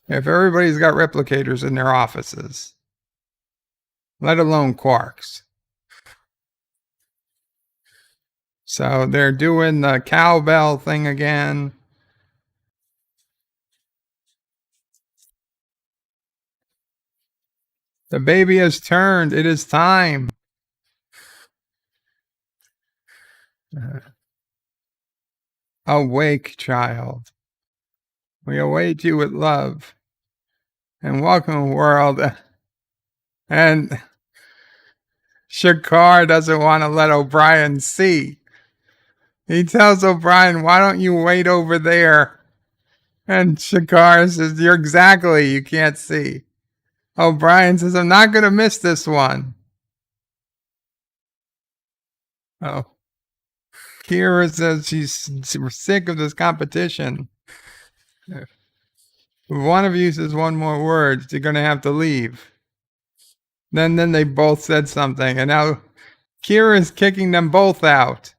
if everybody's got replicators in their offices? Let alone quarks. So they're doing the cowbell thing again. The baby has turned. It is time. Awake, child. We await you with love. And welcome, world. And Shakar doesn't want to let O'Brien see. He tells O'Brien, why don't you wait over there? And Shakar says, you can't see. O'Brien says, I'm not going to miss this one. Oh. Kira says she's sick of this competition. If one of you says one more word, you're going to have to leave. Then they both said something, and now Kira is kicking them both out.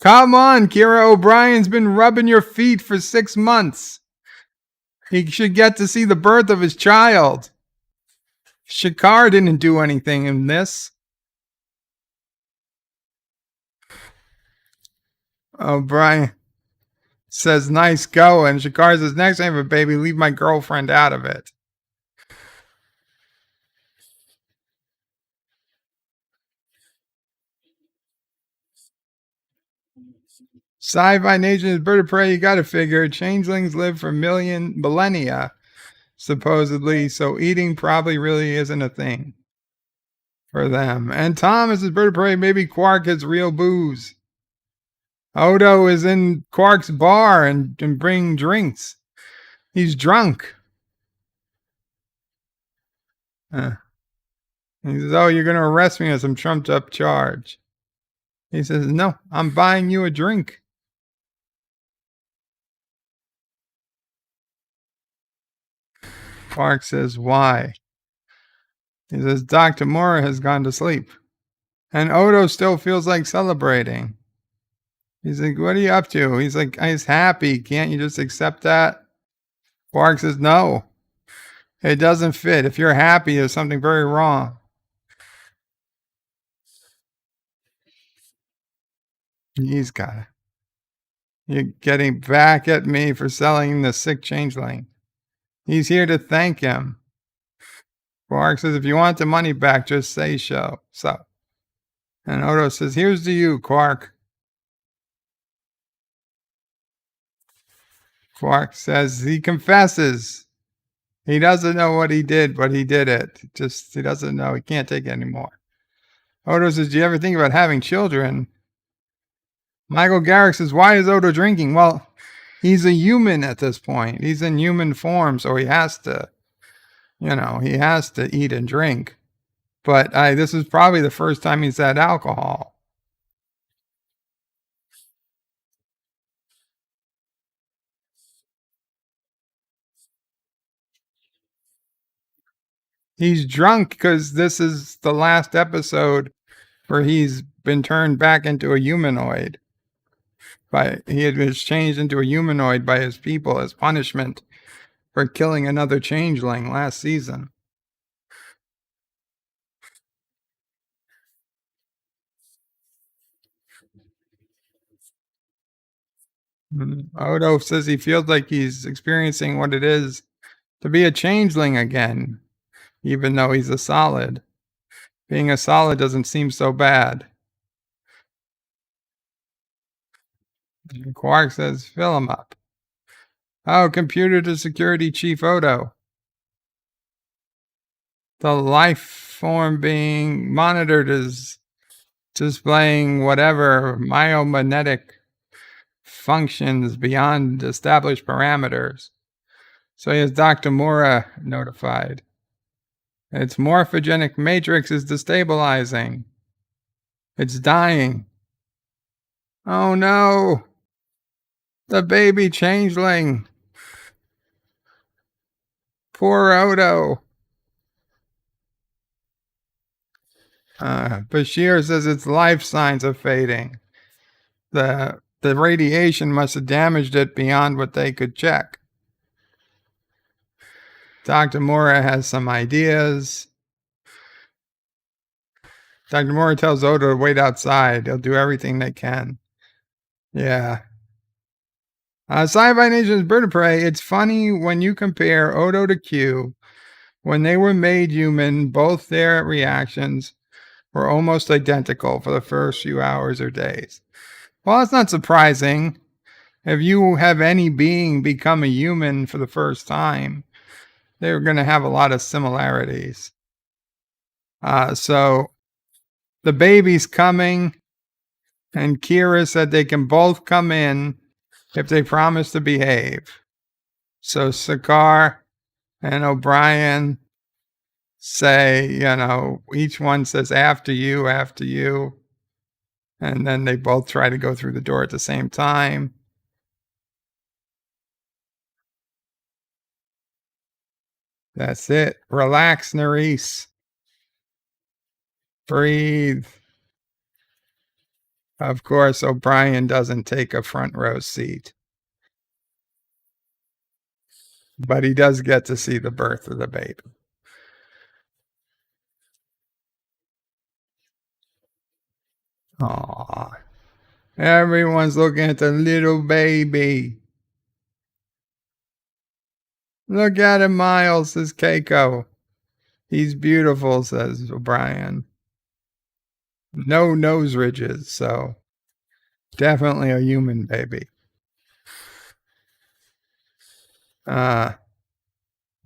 Come on, Kira, O'Brien's been rubbing your feet for 6 months. He should get to see the birth of his child. Shakar didn't do anything in this. O'Brien says, nice go. And Shakar says, next time I have a baby, leave my girlfriend out of it. Sci-fi nation is bird of prey. You got to figure changelings live for millennia, supposedly. So eating probably really isn't a thing for them. And Thomas is bird of prey. Maybe Quark has real booze. Odo is in Quark's bar and bringing drinks. He's drunk. He says, oh, you're going to arrest me on some trumped up charge. He says, no, I'm buying you a drink. Quark says, why? He says, Dr. Mora has gone to sleep. And Odo still feels like celebrating. He's like, what are you up to? He's like, he's happy. Can't you just accept that? Quark says, no. It doesn't fit. If you're happy, there's something very wrong. He's got it. You're getting back at me for selling the sick changeling. He's here to thank him. Quark says, if you want the money back, just say so. And Odo says, here's to you, Quark. Quark says he confesses. He doesn't know what he did, but he did it. He doesn't know. He can't take it anymore. Odo says, do you ever think about having children? Michael Garrick says, why is Odo drinking? Well, he's a human at this point. He's in human form, so he has to, he has to eat and drink. But this is probably the first time he's had alcohol. He's drunk because this is the last episode where he's been turned back into a humanoid. He was changed into a humanoid by his people as punishment for killing another changeling last season. Odo says he feels like he's experiencing what it is to be a changeling again, even though he's a solid. Being a solid doesn't seem so bad. And Quark says, fill him up. Oh, computer to security chief Odo. The life form being monitored is displaying whatever myomagnetic functions beyond established parameters. So he has Dr. Mora notified. Its morphogenic matrix is destabilizing. It's dying. Oh no! The baby changeling! Poor Odo. Bashir says its life signs are fading. The radiation must have damaged it beyond what they could check. Dr. Mora has some ideas. Dr. Mora tells Odo to wait outside. They'll do everything they can. Yeah. Sci-Fi Nation's Bird of Prey. It's funny when you compare Odo to Q. When they were made human, both their reactions were almost identical for the first few hours or days. Well, it's not surprising. If you have any being become a human for the first time, they're going to have a lot of similarities. So the baby's coming, and Kira said they can both come in if they promise to behave. So Sakaar and O'Brien say, each one says, after you, after you. And then they both try to go through the door at the same time. That's it. Relax, Nerys. Breathe. Of course, O'Brien doesn't take a front row seat. But he does get to see the birth of the baby. Aww. Everyone's looking at the little baby. Look at him, Miles, says Keiko. He's beautiful, says O'Brien. No nose ridges, so definitely a human baby. Dr.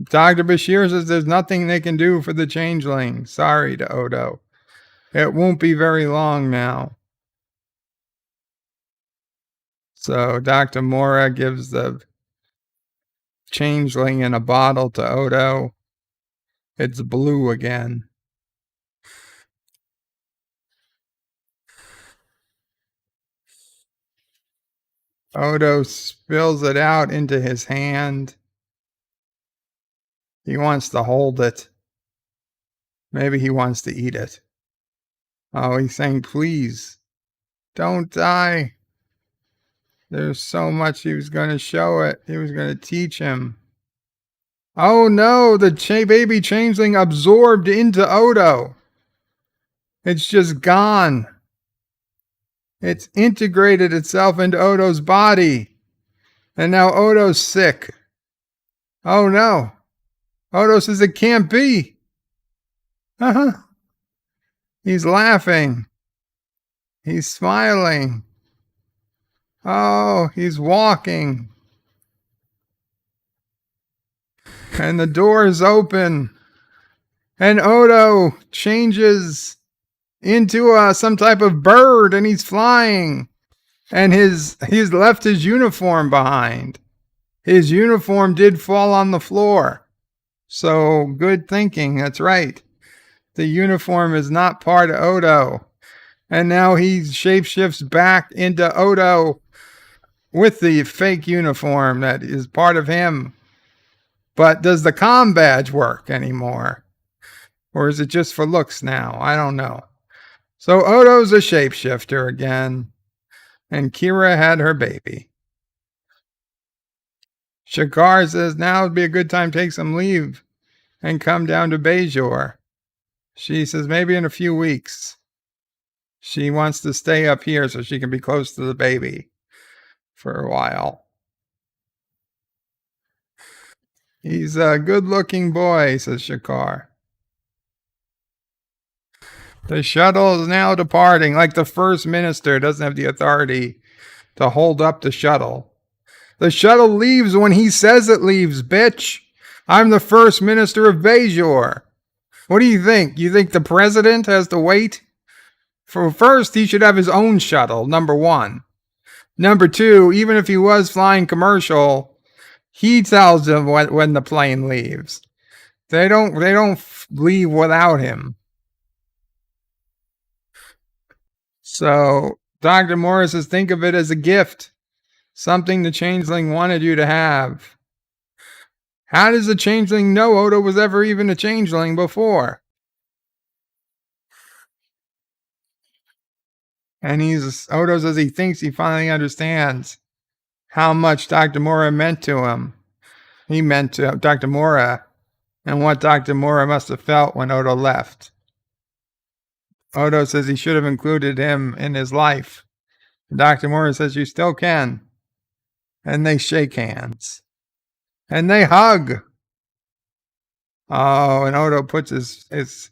Bashir says there's nothing they can do for the changeling. Sorry to Odo. It won't be very long now. So Dr. Mora gives the changeling in a bottle to Odo. It's blue again. Odo spills it out into his hand. He wants to hold it. Maybe he wants to eat it. Oh, he's saying, please, don't die. There's so much he was going to show it. He was going to teach him. Oh no, the baby changeling absorbed into Odo. It's just gone. It's integrated itself into Odo's body. And now Odo's sick. Oh no. Odo says it can't be. He's laughing. He's smiling. Oh, he's walking. And the door is open. And Odo changes into some type of bird, and he's flying. And he's left his uniform behind. His uniform did fall on the floor. So good thinking, that's right. The uniform is not part of Odo. And now he shapeshifts back into Odo with the fake uniform that is part of him. But does the comm badge work anymore? Or is it just for looks now? I don't know. So Odo's a shapeshifter again. And Kira had her baby. Sakaar says now would be a good time to take some leave and come down to Bajor. She says maybe in a few weeks. She wants to stay up here so she can be close to the baby for a while. He's a good-looking boy, says Sakaar. The shuttle is now departing. Like the first minister doesn't have the authority to hold up the shuttle. The shuttle leaves when he says it leaves, bitch. I'm the first minister of Bajor. What do you think? You think the president has to wait? For first, he should have his own shuttle, number one. Number two, even if he was flying commercial, he tells them when the plane leaves. They don't leave without him. So Dr. Morris says, think of it as a gift. Something the changeling wanted you to have. How does the changeling know Odo was ever even a changeling before? And Odo says he thinks he finally understands how much Dr. Mora meant to him. He meant to Dr. Mora, and what Dr. Mora must have felt when Odo left. Odo says he should have included him in his life. Dr. Mora says you still can. And they shake hands. And they hug. Oh, and Odo puts his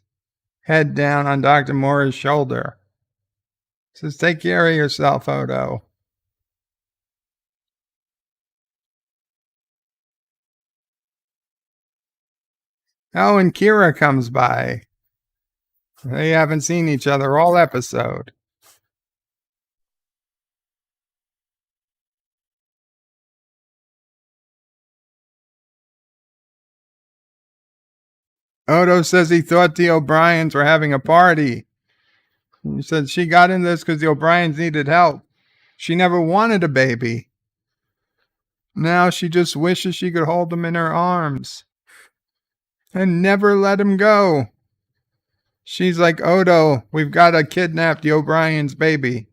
head down on Dr. Mora's shoulder. Says, take care of yourself, Odo. Oh, and Kira comes by. They haven't seen each other all episode. Odo says he thought the O'Briens were having a party. He said she got into this because the O'Briens needed help. She never wanted a baby. Now she just wishes she could hold him in her arms and never let him go. She's like, Odo, we've got to kidnap the O'Brien's baby.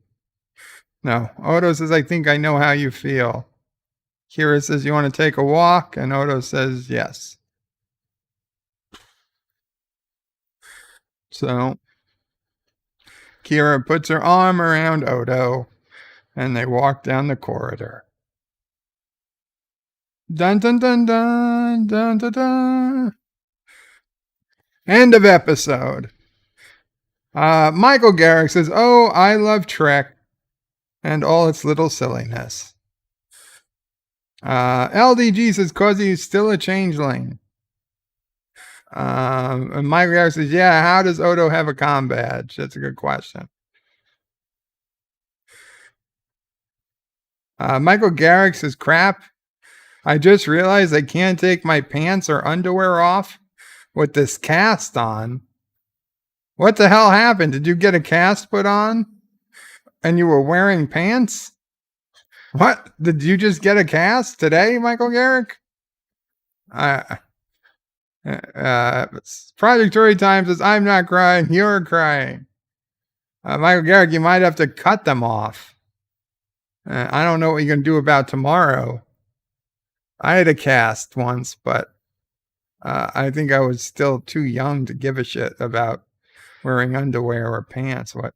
No, Odo says, I think I know how you feel. Kira says, you want to take a walk? And Odo says, yes. So Kira puts her arm around Odo and they walk down the corridor. Dun dun dun dun dun dun dun. End of episode. Michael Garrick says, oh, I love Trek and all its little silliness. LDG says, cause he's still a changeling. And Michael Garrick says, yeah, how does Odo have a comm badge? That's a good question. Michael Garrick says, crap. I just realized I can't take my pants or underwear off with this cast on. What the hell happened? Did you get a cast put on? And you were wearing pants? What? Did you just get a cast today, Michael Garrick? Project Story Time says, I'm not crying, you're crying. Michael Garrick, you might have to cut them off. I don't know what you're going to do about tomorrow. I had a cast once, but I think I was still too young to give a shit about wearing underwear or pants. What?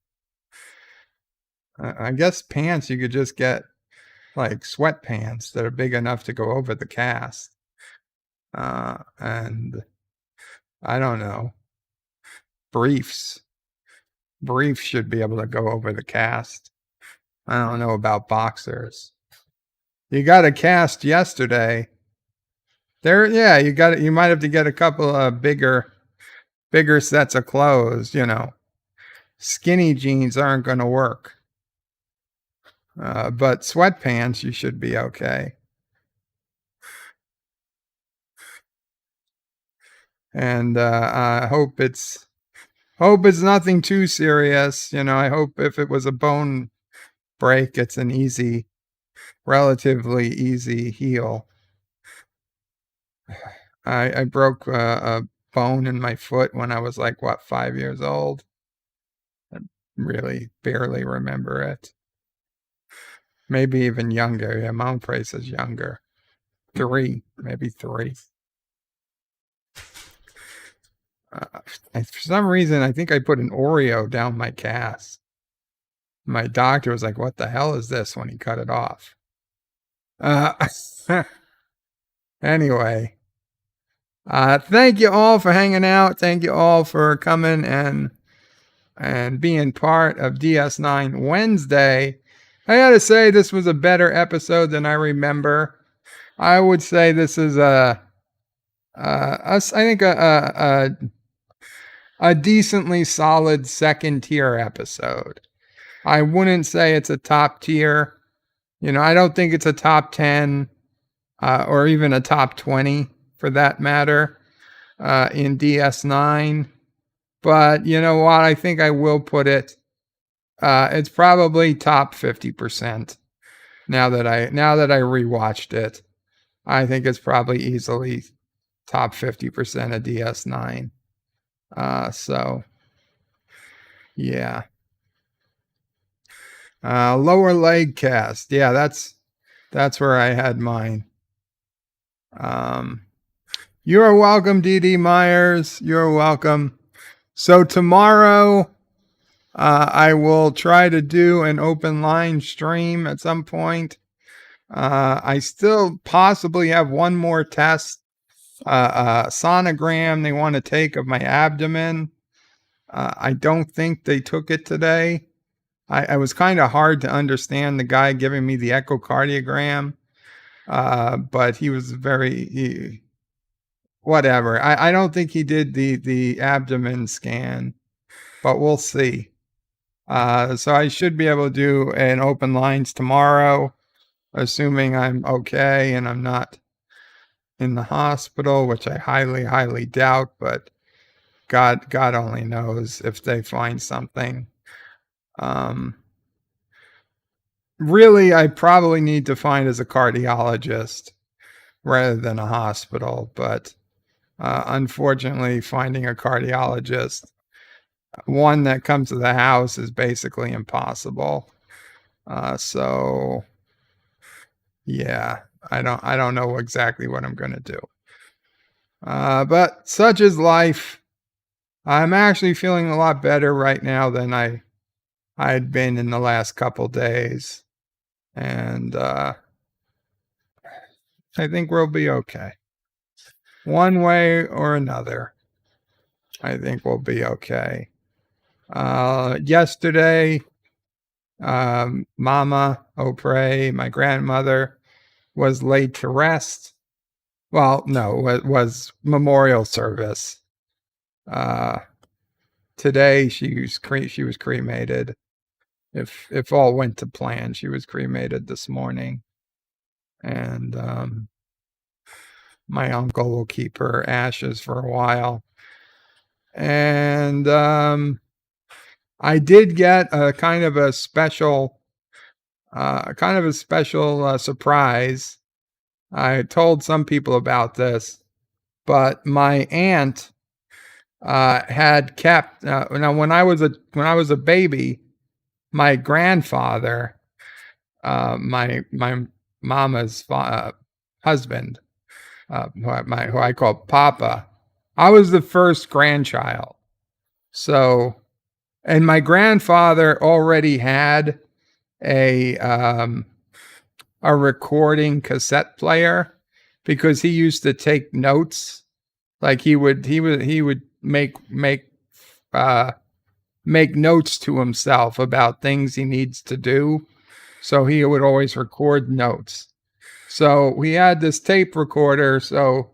I guess pants you could just get like sweatpants that are big enough to go over the cast. And I don't know. Briefs should be able to go over the cast. I don't know about boxers. You got a cast yesterday. Yeah, you might have to get a couple of bigger sets of clothes, Skinny jeans aren't going to work. But sweatpants, you should be okay. And I hope it's nothing too serious. I hope if it was a bone break, it's an relatively easy heal. I broke a bone in my foot when I was 5 years old. I really barely remember it. Maybe even younger. Yeah, Mount Praise is younger. 3, maybe 3. For some reason, I think I put an Oreo down my cast. My doctor was like, what the hell is this, when he cut it off? Anyway, thank you all for hanging out. Thank you all for coming and being part of DS9 Wednesday. I gotta say, this was a better episode than I remember. I would say this is a decently solid second tier episode. I wouldn't say it's a top tier. I don't think it's a top 10 or even a top 20 for that matter in DS9. But you know what? I think I will put it. It's probably top 50%. Now that I rewatched it, I think it's probably easily top 50% of DS9. So yeah. Lower leg cast. Yeah, that's where I had mine. You're welcome, DD Myers. You're welcome. So tomorrow, I will try to do an open line stream at some point. I still possibly have one more test, sonogram they want to take of my abdomen. I don't think they took it today. I was kind of hard to understand the guy giving me the echocardiogram, but he was whatever. I don't think he did the abdomen scan, but we'll see. So I should be able to do an open lines tomorrow, assuming I'm okay and I'm not in the hospital, which I highly, highly doubt, but God only knows if they find something. Really, I probably need to find as a cardiologist rather than a hospital, but unfortunately, finding a cardiologist, one that comes to the house, is basically impossible. So yeah, I don't know exactly what I'm going to do. But such is life. I'm actually feeling a lot better right now than I had been in the last couple days. And I think we'll be okay. One way or another, I think we'll be okay. Yesterday, Mama Opre, my grandmother, was laid to rest. Well, no, it was memorial service. Today she was cremated. If all went to plan, she was cremated this morning, and my uncle will keep her ashes for a while. And I did get a kind of a special surprise. I told some people about this, but my aunt had kept. Now, when I was a baby, my grandfather, my mama's husband, who I call Papa, I was the first grandchild. So, and my grandfather already had a recording cassette player, because he used to take notes. Like he would make notes to himself about things he needs to do. So he would always record notes. So we had this tape recorder. So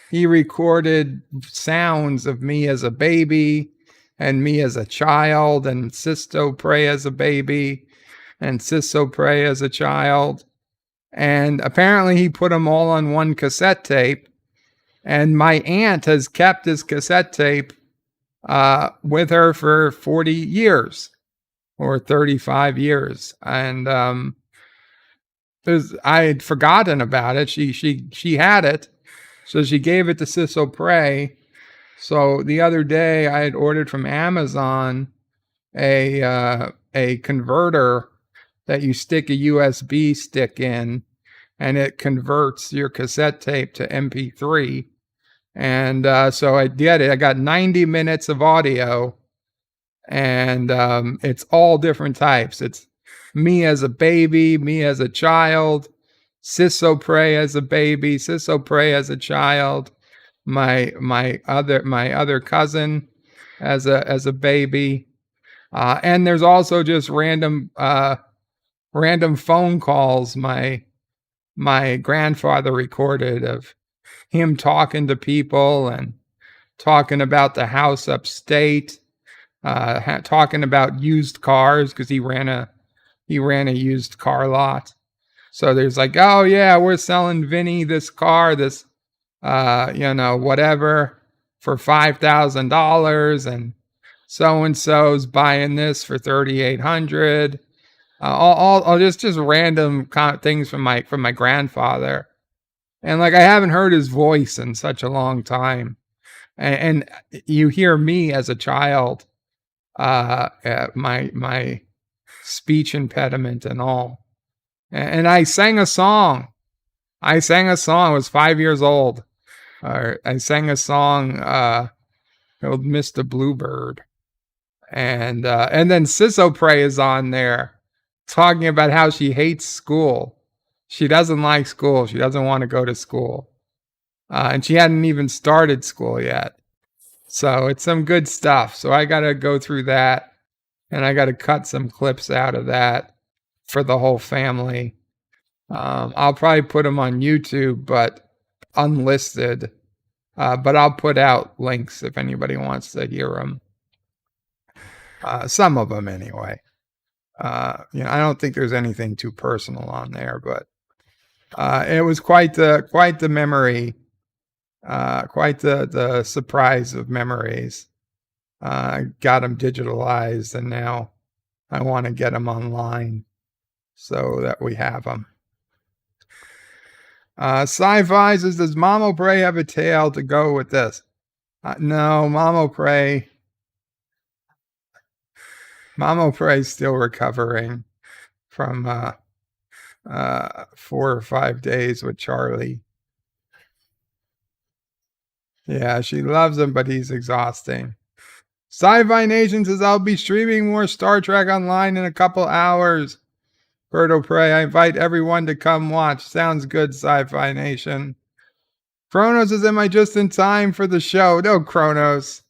he recorded sounds of me as a baby and me as a child, and Sisto Pray as a baby and Sisto Pray as a child. And apparently he put them all on one cassette tape. And my aunt has kept this cassette tape with her for 40 years or 35 years. And I had forgotten about it. She had it. So she gave it to Sisto Pray. So the other day I had ordered from Amazon a converter that you stick a USB stick in, and it converts your cassette tape to MP3. And so I did it. I got 90 minutes of audio, and it's all different types. It's me as a baby, me as a child, Sisto Pray as a baby, Sisto Pray as a child, my other cousin as a baby, and there's also just random phone calls my grandfather recorded of him talking to people and talking about the house upstate, talking about used cars, because he ran a used car lot. So there's like, oh yeah, we're selling Vinny this car, this whatever, for $5,000, and so and so's buying this for $3,800. All just random things from my grandfather. And like, I haven't heard his voice in such a long time. And you hear me as a child, my speech impediment and all. And I sang a song. I was 5 years old. I sang a song called Mr. Bluebird. And then Sissopray is on there talking about how she hates school. She doesn't like school. She doesn't want to go to school. And she hadn't even started school yet. So it's some good stuff. So I got to go through that. And I got to cut some clips out of that for the whole family. I'll probably put them on YouTube, but unlisted. But I'll put out links if anybody wants to hear them. Some of them anyway. I don't think there's anything too personal on there, but it was quite the memory, quite the surprise of memories. Got them digitalized, and now I want to get them online so that we have them. Sci-Fi says, does Mamo Pray have a tale to go with this? No, Mamo Pray's still recovering from 4 or 5 days with Charlie. Yeah, she loves him, but he's exhausting. Sci-Fi Nation says, I'll be streaming more Star Trek online in a couple hours. Birdo Prey, I invite everyone to come watch. Sounds good, Sci-Fi Nation. Kronos says, am I just in time for the show? No, Kronos.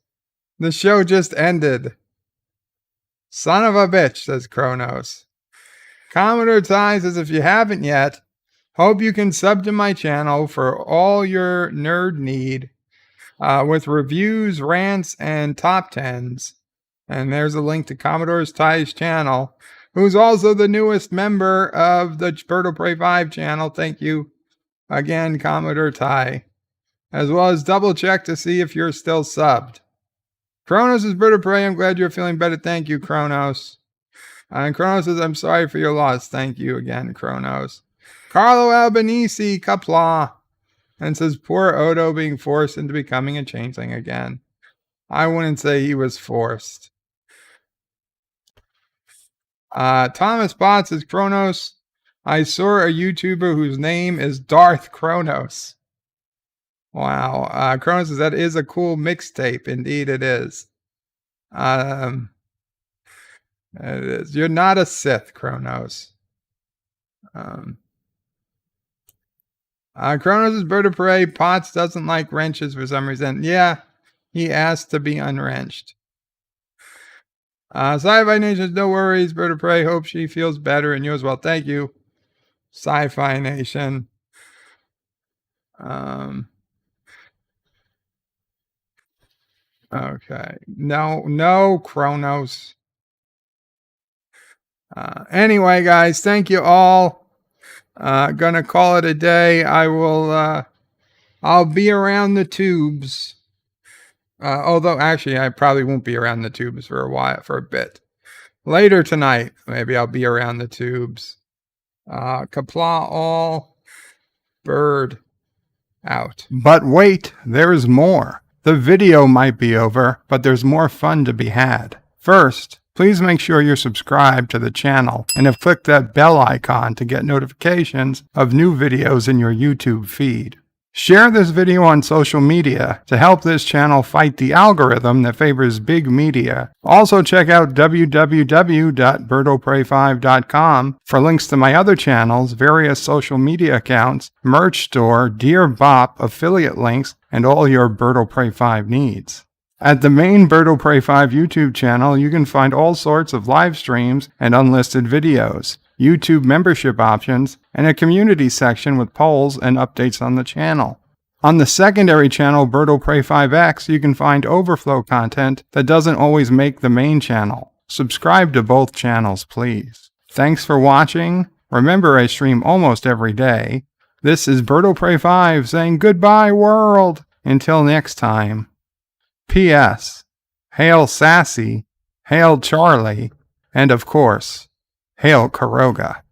The show just ended. Son of a bitch, says Kronos. Commodore Ty says, if you haven't yet, hope you can sub to my channel for all your nerd need with reviews, rants, and top 10s. And there's a link to Commodore Ty's channel, who's also the newest member of the Birdo Prey 5 channel. Thank you again, Commodore Ty. As well as double check to see if you're still subbed. Kronos is Birdo Prey. I'm glad you're feeling better. Thank you, Kronos. And Kronos says, I'm sorry for your loss. Thank you again, Kronos. Carlo Albanese, Qapla. And says, poor Odo being forced into becoming a changeling again. I wouldn't say he was forced. Thomas Bott says, Kronos, I saw a YouTuber whose name is Darth Kronos. Wow. Kronos says, that is a cool mixtape. Indeed it is. It is. You're not a Sith, Kronos. Kronos is Bird of Prey. Potts doesn't like wrenches for some reason. Yeah, he asked to be unwrenched. Sci-Fi Nation, no worries. Bird of Prey, hope she feels better, and you as well. Thank you, Sci-Fi Nation. Okay. No, Kronos. Anyway, guys, thank you all. Gonna call it a day. I'll be around the tubes. Although actually I probably won't be around the tubes for a bit. Later tonight, maybe I'll be around the tubes. Qapla all, bird out. But wait, there is more. The video might be over, but there's more fun to be had. First, please make sure you're subscribed to the channel and have clicked that bell icon to get notifications of new videos in your YouTube feed. Share this video on social media to help this channel fight the algorithm that favors big media. Also check out www.birdoprey5.com for links to my other channels, various social media accounts, merch store, Dear Bop, affiliate links, and all your Birdo Prey 5 needs. At the main Birdo Prey 5 YouTube channel, you can find all sorts of live streams and unlisted videos, YouTube membership options, and a community section with polls and updates on the channel. On the secondary channel, Birdo Prey 5X, you can find overflow content that doesn't always make the main channel. Subscribe to both channels, please. Thanks for watching. Remember, I stream almost every day. This is Birdo Prey 5 saying goodbye, world. Until next time. P.S. Hail Sassy, hail Charlie, and of course, hail Kuroga.